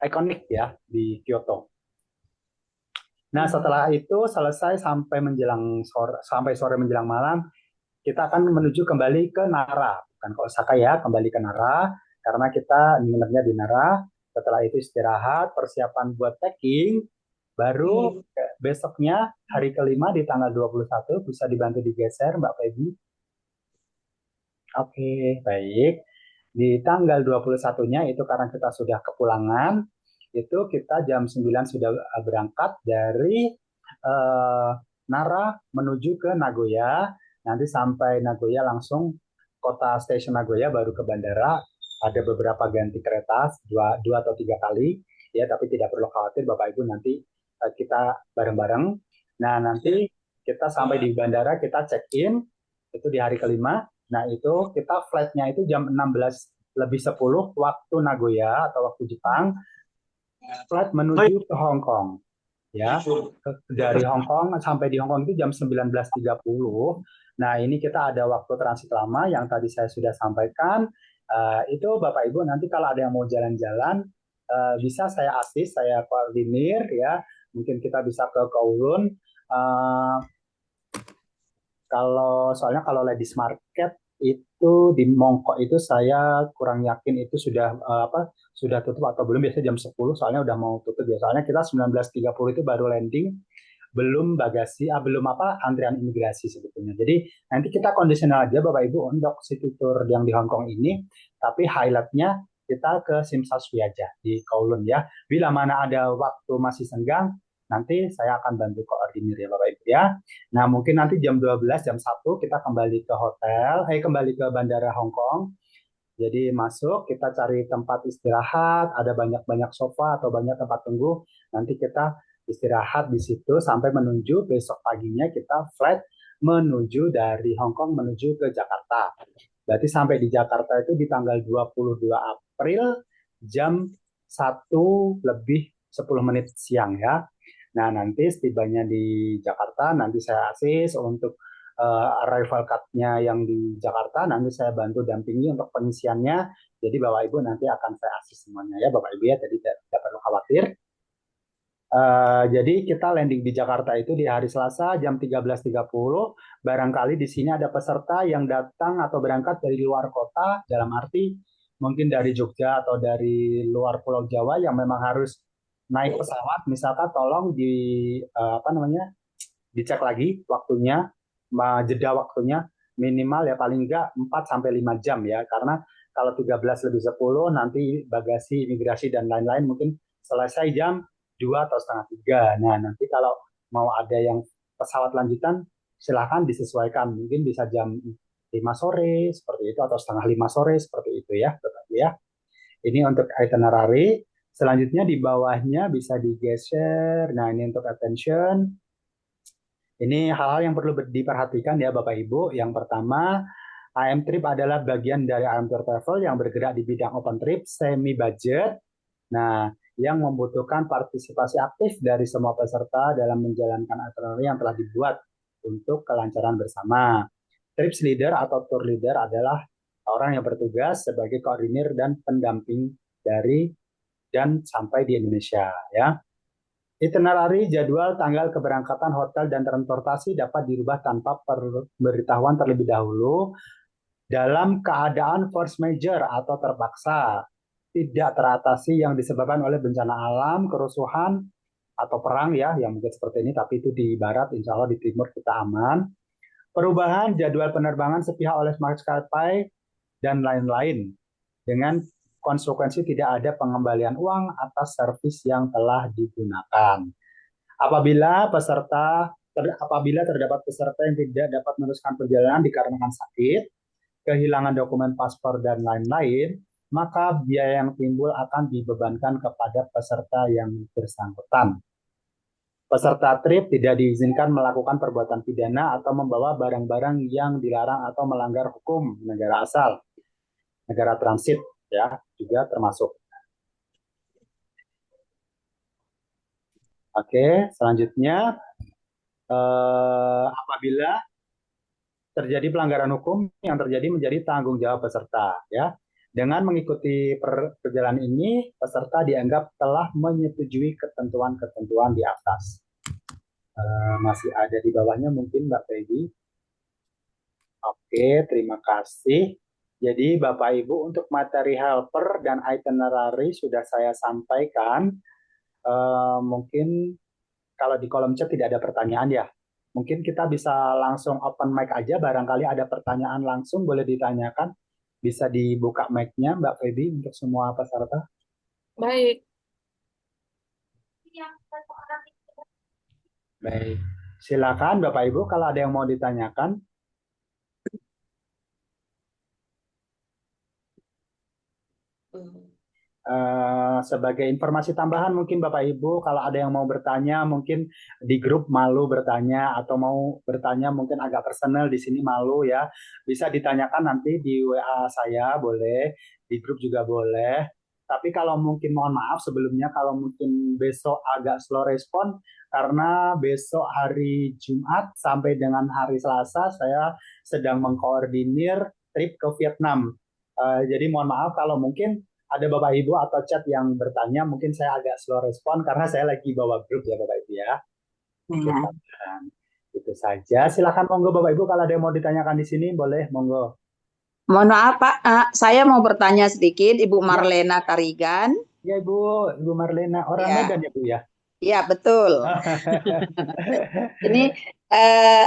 ikonik ya di Kyoto. Nah, setelah itu selesai sampai menjelang sore, sampai sore menjelang malam, kita akan menuju kembali ke Nara, bukan ke Osaka ya, kembali ke Nara karena kita nginepnya di Nara. Setelah itu istirahat, persiapan buat packing, baru besoknya hari kelima di tanggal 21 bisa dibantu digeser Mbak Feby. Oke, baik. Di tanggal 21-nya itu karena kita sudah kepulangan, itu kita jam 9 sudah berangkat dari eh, Nara menuju ke Nagoya. Nanti sampai Nagoya langsung kota stasiun Nagoya baru ke bandara. Ada beberapa ganti kereta, dua atau tiga kali. Ya, tapi tidak perlu khawatir Bapak Ibu nanti kita bareng-bareng. Nah, nanti kita sampai di bandara, kita check-in, itu di hari kelima. Nah, itu kita flightnya itu jam 16 lebih 10 waktu Nagoya atau waktu Jepang, flight menuju ke Hong Kong. Ya, dari Hong Kong sampai di Hong Kong itu jam 19.30. Nah, ini kita ada waktu transit lama yang tadi saya sudah sampaikan. Itu Bapak Ibu nanti kalau ada yang mau jalan-jalan, bisa saya asis, saya koordinir ya. Mungkin kita bisa ke Kowloon. Uh, Kalau soalnya kalau Ladies Market itu di Mongkok itu saya kurang yakin itu sudah sudah tutup atau belum, biasanya jam 10 soalnya udah mau tutup ya. Soalnya kita 19.30 itu baru landing, belum bagasi, belum antrian imigrasi sebetulnya. Jadi nanti kita kondisional aja Bapak Ibu untuk city tour yang di Hong Kong ini, tapi highlightnya kita ke Simsaswi aja di Kowloon ya. Bila mana ada waktu masih senggang, nanti saya akan bantu koordinir ya Bapak Ibu ya. Nah, mungkin nanti jam 12, jam 1 kita kembali ke hotel, kembali ke Bandara Hong Kong. Jadi masuk, kita cari tempat istirahat, ada banyak-banyak sofa atau banyak tempat tunggu. Nanti kita istirahat di situ sampai menuju besok paginya kita flight menuju dari Hong Kong menuju ke Jakarta. Berarti sampai di Jakarta itu di tanggal 22 April jam 1 lebih 10 menit siang ya. Nah, nanti setibanya di Jakarta, nanti saya asis untuk arrival card-nya yang di Jakarta, nanti saya bantu dampingi untuk pengisiannya. Jadi Bapak Ibu nanti akan saya asis semuanya ya Bapak Ibu ya, jadi tidak perlu khawatir. Jadi kita landing di Jakarta itu di hari Selasa jam 13.30. Barangkali di sini ada peserta yang datang atau berangkat dari luar kota, dalam arti mungkin dari Jogja atau dari luar Pulau Jawa yang memang harus naik pesawat. Misalkan tolong di apa namanya dicek lagi waktunya, jeda waktunya minimal ya paling enggak 4 sampai 5 jam ya, karena kalau 13 lebih 10 nanti bagasi, imigrasi dan lain-lain mungkin selesai jam 2 atau setengah 3. Nah, nanti kalau mau ada yang pesawat lanjutan silahkan disesuaikan, mungkin bisa jam 5 sore seperti itu atau setengah 5 sore seperti itu ya, Bapak ya. Ini untuk itinerary. Selanjutnya di bawahnya bisa digeser. Nah, ini untuk attention. Ini hal-hal yang perlu diperhatikan ya Bapak Ibu. Yang pertama, AM Trip adalah bagian dari AM Tour Travel yang bergerak di bidang open trip, semi budget. Nah, yang membutuhkan partisipasi aktif dari semua peserta dalam menjalankan itinerary yang telah dibuat untuk kelancaran bersama. Trips leader atau tour leader adalah orang yang bertugas sebagai koordinir dan pendamping dari dan sampai di Indonesia ya. Itinerary, jadwal, tanggal keberangkatan, hotel, dan transportasi dapat dirubah tanpa pemberitahuan terlebih dahulu dalam keadaan force majeure atau terpaksa tidak teratasi yang disebabkan oleh bencana alam, kerusuhan, atau perang ya, yang mungkin seperti ini, tapi itu di barat, insya Allah di timur kita aman. Perubahan jadwal penerbangan sepihak oleh maskapai dan lain-lain dengan konsekuensi tidak ada pengembalian uang atas servis yang telah digunakan. Apabila terdapat peserta yang tidak dapat meneruskan perjalanan dikarenakan sakit, kehilangan dokumen paspor dan lain-lain, maka biaya yang timbul akan dibebankan kepada peserta yang bersangkutan. Peserta trip tidak diizinkan melakukan perbuatan pidana atau membawa barang-barang yang dilarang atau melanggar hukum negara asal, negara transit ya, juga termasuk. Oke, selanjutnya apabila terjadi pelanggaran hukum yang terjadi menjadi tanggung jawab peserta ya. Dengan mengikuti perjalanan ini, peserta dianggap telah menyetujui ketentuan-ketentuan di atas. Masih ada di bawahnya mungkin Mbak Peggy. Oke, terima kasih. Jadi Bapak Ibu untuk materi helper dan itinerary sudah saya sampaikan. Mungkin kalau di kolom chat tidak ada pertanyaan ya. Mungkin kita bisa langsung open mic aja, barangkali ada pertanyaan langsung boleh ditanyakan. Bisa dibuka mic-nya Mbak Feby untuk semua peserta. Baik. Baik, silakan Bapak Ibu kalau ada yang mau ditanyakan. Sebagai informasi tambahan mungkin Bapak Ibu kalau ada yang mau bertanya mungkin di grup malu bertanya atau mau bertanya mungkin agak personal di sini malu ya bisa ditanyakan nanti di WA saya boleh di grup juga boleh tapi kalau mungkin mohon maaf sebelumnya kalau mungkin besok agak slow respon karena besok hari Jumat sampai dengan hari Selasa saya sedang mengkoordinir trip ke Vietnam. Jadi mohon maaf kalau mungkin ada Bapak Ibu atau chat yang bertanya, mungkin saya agak slow respon karena saya lagi bawa grup ya Bapak Ibu ya. Ya. Itu saja. Silakan monggo Bapak Ibu kalau ada yang mau ditanyakan di sini boleh monggo. Mohon maaf Pak, saya mau bertanya sedikit, Ibu Ya, Marlena Tarigan. ya Ibu Marlena, orang Ya, Medan ya Bu ya. ya betul. Ini eh,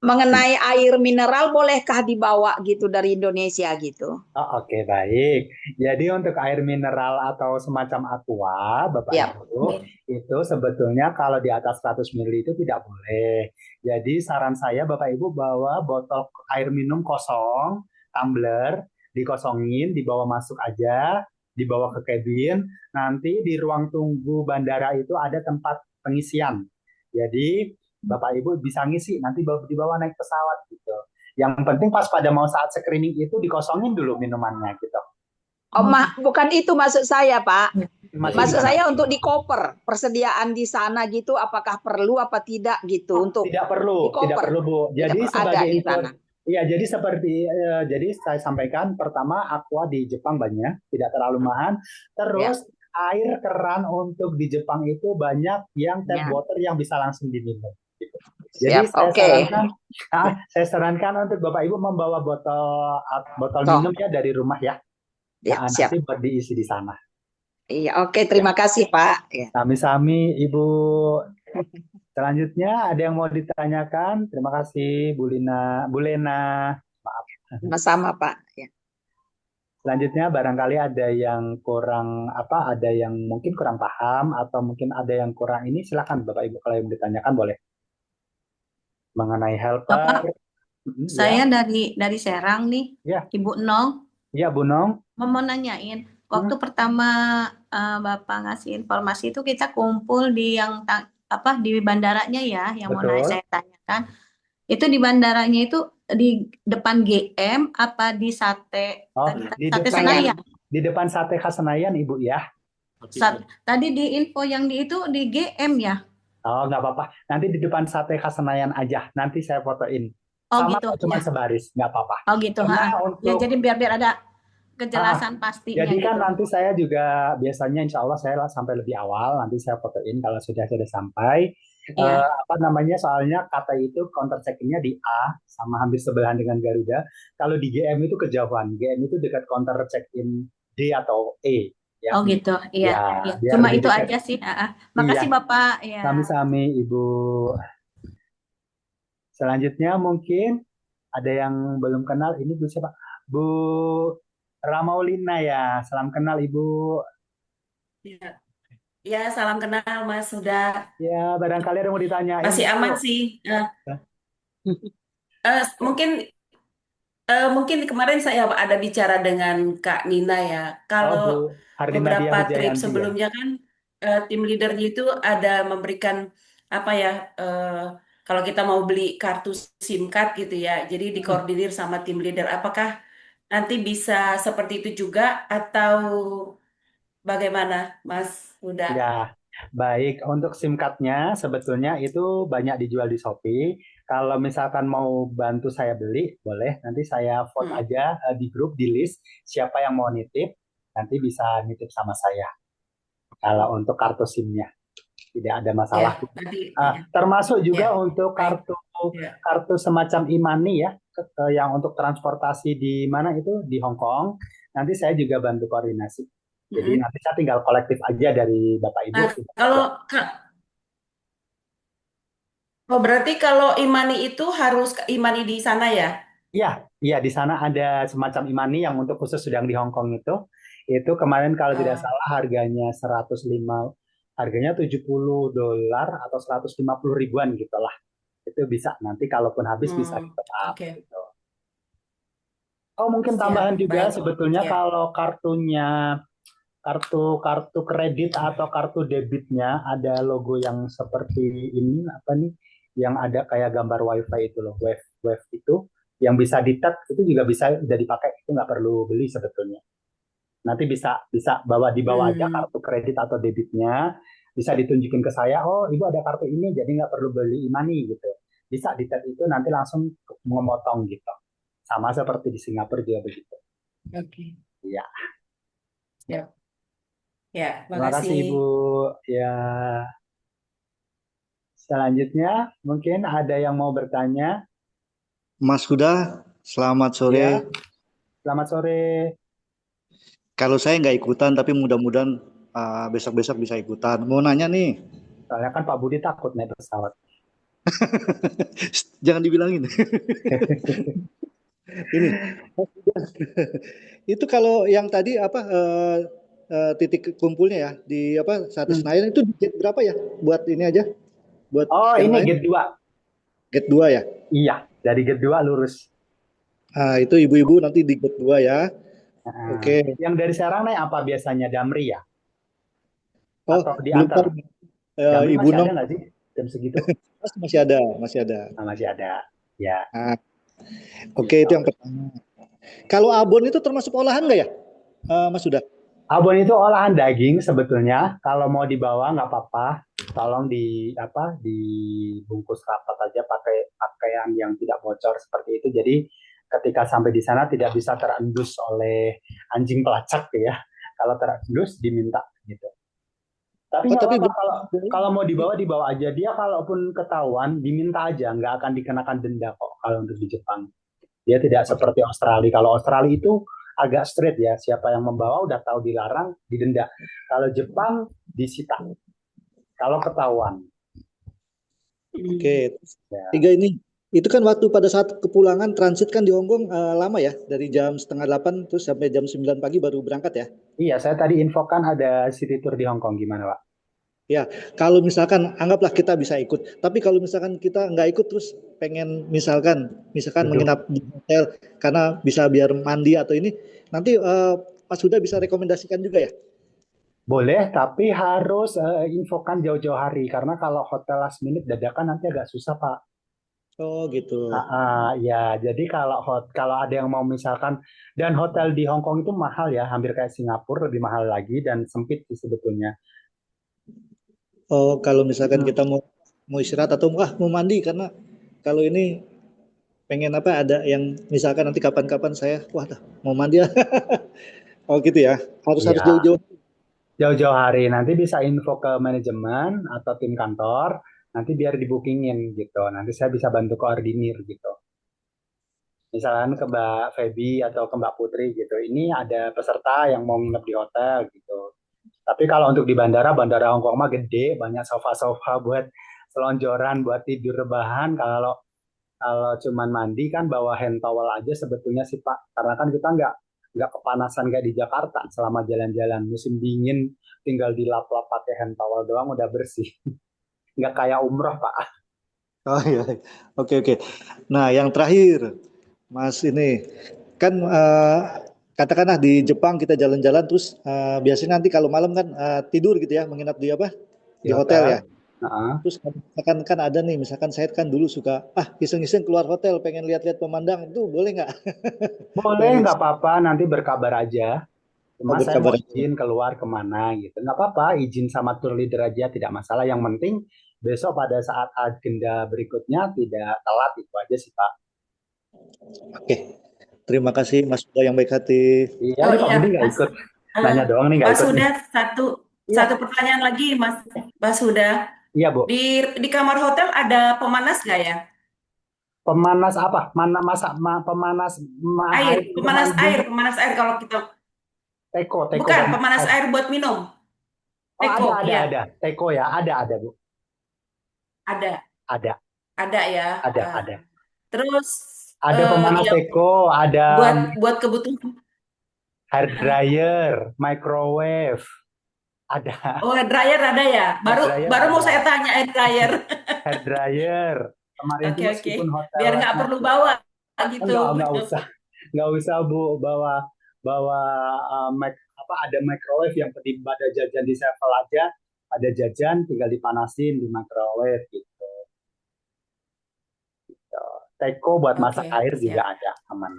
mengenai air mineral, bolehkah dibawa gitu dari Indonesia gitu? Oh, oke, baik. Jadi untuk air mineral atau semacam aqua, Bapak Ya, Ibu, itu sebetulnya kalau di atas 100 ml itu tidak boleh. Jadi saran saya Bapak Ibu bawa botol air minum kosong, tumbler, dikosongin, dibawa masuk aja, dibawa ke cabin. Nanti di ruang tunggu bandara itu ada tempat pengisian. Jadi Bapak Ibu bisa ngisi, nanti dibawa naik pesawat gitu. Yang penting pas pada mau saat screening itu dikosongin dulu minumannya gitu. oh, bukan itu maksud saya Pak. Masih Maksud gimana? saya untuk di koper, persediaan di sana gitu, apakah perlu apa tidak gitu untuk Tidak di perlu, tidak koper. perlu Bu. Tidak Jadi ada sebagai di info, sana. ya jadi seperti jadi saya sampaikan pertama aqua di Jepang banyak, tidak terlalu mahal. Ya, Terus air keran untuk di Jepang itu banyak yang tap ya. water yang bisa langsung diminum. Gitu. Jadi Siap, oke. saya sarankan untuk Bapak Ibu membawa botol Toh, minum ya dari rumah ya. ya, Nanti siap. buat diisi di sana. Iya, oke, Ya. terima kasih Pak. Ya. Sami-sami Ibu. Selanjutnya ada yang mau ditanyakan? Terima kasih Bu Lina, Bu Lena. Maaf. Sama-sama Pak. Ya. Selanjutnya barangkali ada yang kurang apa, ada yang mungkin kurang paham atau mungkin ada yang kurang ini silakan Bapak Ibu kalau yang ditanyakan boleh mengenai Bapak, helper. saya Ya, dari Serang nih, ya, Ibu Nong. ya Bu Nong. Mau nanyain, Hmm, waktu pertama Bapak ngasih informasi itu kita kumpul di yang apa di bandaranya ya, yang mau betul. saya tanyakan. Itu di bandaranya itu di depan GM apa di Sate Oh, tadi di Sate depan Senayan? di depan Sate Khas Senayan Ibu ya. Tadi di info yang di itu di GM ya. Oh, nggak apa-apa. Nanti di depan Sate Khas Senayan aja. Nanti saya fotoin. Oh Sama gitu cuma ya. sebaris, nggak apa-apa. Oh gitu. Karena Ha. Ya untuk jadi biar ada ah, kejelasan pastinya jadi kan gitu. nanti saya juga biasanya insya Allah saya sampai lebih awal. Nanti saya fotoin kalau sudah sampai. Iya. Apa namanya? Soalnya kata itu counter check-innya di A sama hampir sebelahan dengan Garuda. Kalau di GM itu kejauhan. GM itu dekat counter check-in D atau E. Ya, Oh gitu. Iya, ya iya. biar Cuma lebih itu dekat. aja sih. Iya, Makasih Bapak. Ya. sami-sami Ibu. Selanjutnya mungkin ada yang belum kenal. Ini Bu siapa? Bu Ramaulina ya. Salam kenal Ibu. Ya, ya, salam kenal Mas. Sudah Ya, barangkali ada yang mau ditanyain masih Bu. aman sih. Mungkin Mungkin kemarin saya ada bicara dengan Kak Nina ya. Oh, Kalau Bu Hardina Dia beberapa trip Wijayanti ya. sebelumnya kan tim leadernya itu ada memberikan apa ya? Kalau kita mau beli kartu SIM card gitu ya, jadi Hmm. dikoordinir sama tim leader. Apakah nanti bisa seperti itu juga atau bagaimana, Mas Huda? Ya, baik. Untuk SIM card-nya sebetulnya itu banyak dijual di Shopee. Kalau misalkan mau bantu saya beli, boleh. Nanti saya vote Hmm. aja di grup, di list siapa yang mau nitip. Nanti bisa nitip sama saya. Kalau untuk kartu SIM-nya tidak ada masalah. Ya, nanti Termasuk juga ya, untuk baik. kartu Ya. kartu semacam e-money ya, yang untuk transportasi di mana itu di Hong Kong. Nanti saya juga bantu koordinasi. Jadi Mm-mm. nanti saya tinggal kolektif aja dari Bapak Ibu. Nah, Tinggal kalau aja. oh, berarti kalau Imani itu harus ke Imani di sana ya? Iya, iya di sana ada semacam e-money yang untuk khusus sedang di Hong Kong itu. Itu kemarin kalau tidak Oh, salah harganya $70 atau 150 ribuan gitu lah. Itu bisa nanti kalaupun habis bisa hmm, di top up oke, gitu. Oh, mungkin siap, tambahan juga baik, sebetulnya siap. kalau kartu kartu kredit atau kartu debitnya ada logo yang seperti ini apa nih, yang ada kayak gambar wifi itu loh, wave wave itu yang bisa di tap itu juga bisa udah dipakai, itu nggak perlu beli sebetulnya. Nanti bisa bisa dibawa aja Hmm, kartu kredit atau debitnya, bisa ditunjukin ke saya, oh ibu ada kartu ini jadi nggak perlu beli e-money gitu, bisa di tap itu nanti langsung memotong gitu, sama seperti di Singapura juga begitu. oke, Iya. siap. Ya, Terima kasih makasih. Ibu. Ya, selanjutnya mungkin ada yang mau bertanya. Mas Huda, selamat sore. Ya, selamat sore. Kalau saya nggak ikutan, tapi mudah-mudahan besok-besok bisa ikutan. Mau nanya nih, Soalnya kan Pak Budi takut naik pesawat. jangan dibilangin. Ini, itu kalau yang tadi apa titik kumpulnya ya di apa satu Hmm. Senayan itu di gate berapa ya? Buat ini aja, buat Oh, yang ini lain gate 2. gate 2 ya. Iya, dari gate 2 lurus. Itu ibu-ibu nanti di gate 2 ya. Nah, Oke. yang dari Serang naik apa biasanya? Damri ya? Oh, Atau belum diantar? tahu. Damri Ibu masih ada Nong nggak sih jam segitu? masih ada, masih ada. Nah, masih ada. Ya, Nah, oke itu yang gitu. pertama. Kalau abon itu termasuk olahan nggak ya, Mas Huda? Abon itu olahan daging sebetulnya. Kalau mau dibawa nggak apa-apa. Tolong dibungkus rapat aja pakai pakaian yang tidak bocor seperti itu. Jadi ketika sampai di sana tidak bisa terendus oleh anjing pelacak ya. Kalau terendus diminta gitu. Tapi Oh, nggak tapi apa-apa, kalau kalau mau dibawa aja. Dia kalaupun ketahuan diminta aja, nggak akan dikenakan denda kok kalau untuk di Jepang. Dia tidak seperti Australia. Kalau Australia itu agak strict ya, siapa yang membawa udah tahu dilarang, didenda. Kalau Jepang disita kalau ketahuan. oke. Hmm, Ya. Tiga ini, itu kan waktu pada saat kepulangan transit kan di Hongkong lama ya, dari jam setengah 8 terus sampai jam 9 pagi baru berangkat ya. Iya, saya tadi infokan ada city tour di Hong Kong, gimana Pak? Ya, kalau misalkan anggaplah kita bisa ikut, tapi kalau misalkan kita nggak ikut terus pengen misalkan Duduk. menginap di hotel karena bisa biar mandi atau ini, nanti Mas Huda bisa rekomendasikan juga ya. Boleh, tapi harus infokan jauh-jauh hari karena kalau hotel last minute dadakan nanti agak susah Pak. Oh gitu. Ya, jadi kalau ada yang mau misalkan, dan hotel di Hong Kong itu mahal ya, hampir kayak Singapura, lebih mahal lagi dan sempit sih sebetulnya. Oh, kalau misalkan Hmm. kita mau mau istirahat atau mau mandi karena kalau ini pengen apa ada yang misalkan nanti kapan-kapan saya wah dah, mau mandi ya. Oh gitu ya. Harus harus Iya, jauh-jauh. jauh-jauh hari nanti bisa info ke manajemen atau tim kantor, nanti biar dibookingin gitu. Nanti saya bisa bantu koordinir gitu. Misalkan ke Mbak Feby atau ke Mbak Putri gitu. Ini ada peserta yang mau nginep di hotel gitu. Tapi kalau untuk di bandara, bandara Hong Kong mah gede, banyak sofa-sofa buat selonjoran, buat tidur rebahan. Kalau kalau cuman mandi kan bawa hand towel aja sebetulnya sih Pak. Karena kan kita nggak kepanasan kayak di Jakarta selama jalan-jalan. Musim dingin tinggal dilap-lap pakai hand towel doang udah bersih. Nggak kayak umroh Pak. Oh iya. Oke oke. Nah, yang terakhir Mas ini kan katakanlah di Jepang kita jalan-jalan terus biasanya nanti kalau malam kan tidur gitu ya, menginap di apa? Di hotel ya. Heeh. Terus misalkan kan ada nih, misalkan saya kan dulu suka iseng-iseng keluar hotel pengen lihat-lihat pemandangan, itu boleh nggak? Boleh, nggak apa-apa, nanti berkabar aja. Oh, Cuma saya mau berkabar aja. izin keluar kemana gitu. Nggak apa-apa, izin sama tour leader aja, tidak masalah. Yang penting besok pada saat agenda berikutnya tidak telat, itu aja sih Pak. Oke. Terima kasih Mas Huda yang baik hati. Iya, Oh nih Pak iya, Budi nggak Mas. ikut. Nanya doang nih, nggak Mas ikut nih. Huda, satu Iya, pertanyaan lagi, Mas Huda. iya Bu. Di kamar hotel ada pemanas nggak ya? Pemanas apa? Mana masa pemanas air untuk mandi? Pemanas air kalau kita Teko bukan pemanas pemanas air. air buat minum. Oh, Teko, iya, ada. Teko ya, ada Bu. ada, Ada, ya. ada. Terus Ada pemanas yang teko, ada buat kebutuhan. hair dryer, microwave, ada Oh, air dryer ada ya? hair dryer, Baru mau ada saya tanya air dryer. hair dryer. Kemarin Oke, tuh oke. meskipun hotel Biar nggak perlu bawa gitu. nggak usah Bu bawa bawa ada microwave yang penting ada jajan di Sevel aja, ada jajan tinggal dipanasin di microwave gitu. Teko buat masak Oke, air siap. juga ada, aman.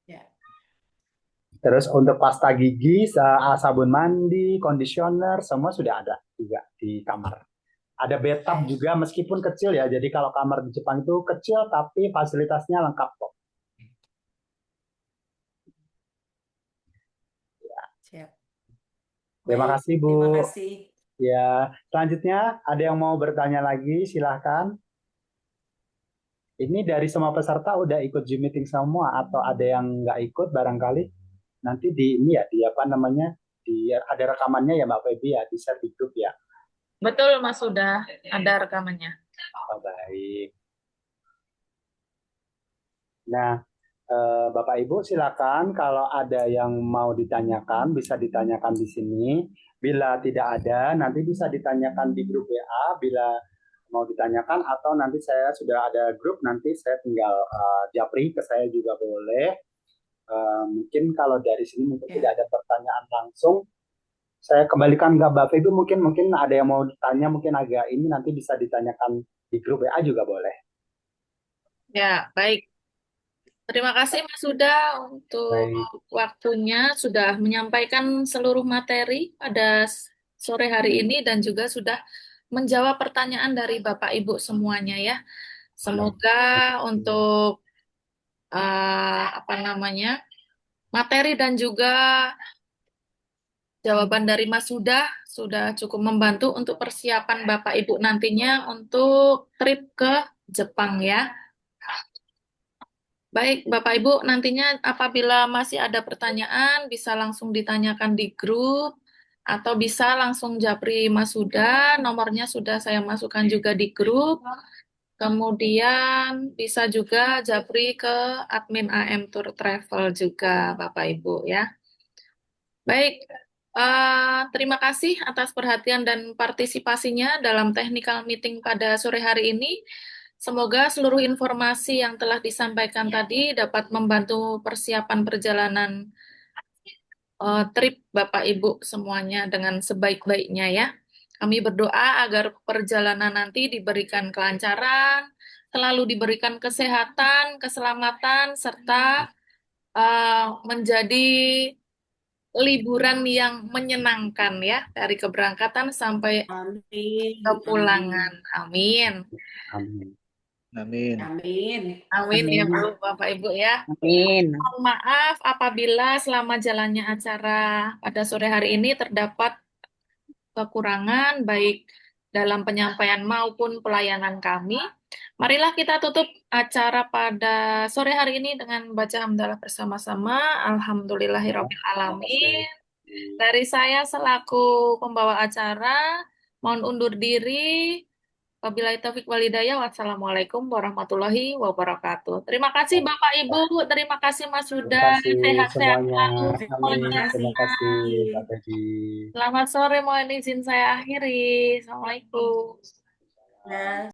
Ya. Terus untuk pasta gigi, sabun mandi, conditioner, semua sudah ada juga di kamar. Ada bathtub juga meskipun kecil ya. Jadi kalau kamar di Jepang itu kecil tapi fasilitasnya lengkap kok. Siap. Terima Baik, kasih Bu. terima kasih. Ya, selanjutnya ada yang mau bertanya lagi, silahkan. Ini dari semua peserta udah ikut Zoom meeting semua atau ada yang nggak ikut barangkali? Nanti di ini ya, di apa namanya, ada rekamannya ya Mbak Feby ya, di share di grup ya. Betul Mas, sudah ada rekamannya. Oh, baik. Nah, Bapak Ibu silakan kalau ada yang mau ditanyakan bisa ditanyakan di sini. Bila tidak ada nanti bisa ditanyakan di grup WA bila mau ditanyakan atau nanti saya sudah ada grup nanti saya tinggal japri ke saya juga boleh. Mungkin kalau dari sini mungkin tidak ada pertanyaan langsung. Saya kembalikan ke Mbak Feby mungkin ada yang mau ditanya mungkin agak ini nanti bisa ditanyakan di grup WA juga boleh. Ya, baik. Terima kasih Mas Suda untuk waktunya, sudah menyampaikan seluruh materi pada sore hari ini dan juga sudah menjawab pertanyaan dari Bapak Ibu semuanya ya. Semoga untuk materi dan juga jawaban dari Mas sudah cukup membantu untuk persiapan Bapak Ibu nantinya untuk trip ke Jepang ya. Baik, Bapak Ibu, nantinya apabila masih ada pertanyaan, bisa langsung ditanyakan di grup, atau bisa langsung japri Mas Huda, nomornya sudah saya masukkan juga di grup. Kemudian bisa juga japri ke admin AM Tour Travel juga, Bapak Ibu ya. Baik, terima kasih atas perhatian dan partisipasinya dalam technical meeting pada sore hari ini. Semoga seluruh informasi yang telah disampaikan tadi dapat membantu persiapan perjalanan trip Bapak Ibu semuanya dengan sebaik-baiknya ya. Kami berdoa agar perjalanan nanti diberikan kelancaran, selalu diberikan kesehatan, keselamatan, serta menjadi liburan yang menyenangkan ya, dari keberangkatan sampai kepulangan. Amin. Amin. Amin ya Bu, Bapak Ibu ya. Amin. Mohon maaf apabila selama jalannya acara pada sore hari ini terdapat kekurangan baik dalam penyampaian maupun pelayanan kami. Marilah kita tutup acara pada sore hari ini dengan baca hamdalah bersama-sama. Alhamdulillahirabbil alamin. Dari saya selaku pembawa acara, mohon undur diri. Wabillahi taufiq walhidayah. Wassalamualaikum warahmatullahi wabarakatuh. Terima kasih Bapak Ibu, terima kasih Mas Huda. Sehat-sehat selalu semuanya. Terima kasih Mbak Feby. Selamat sore, mohon izin saya akhiri. Assalamualaikum.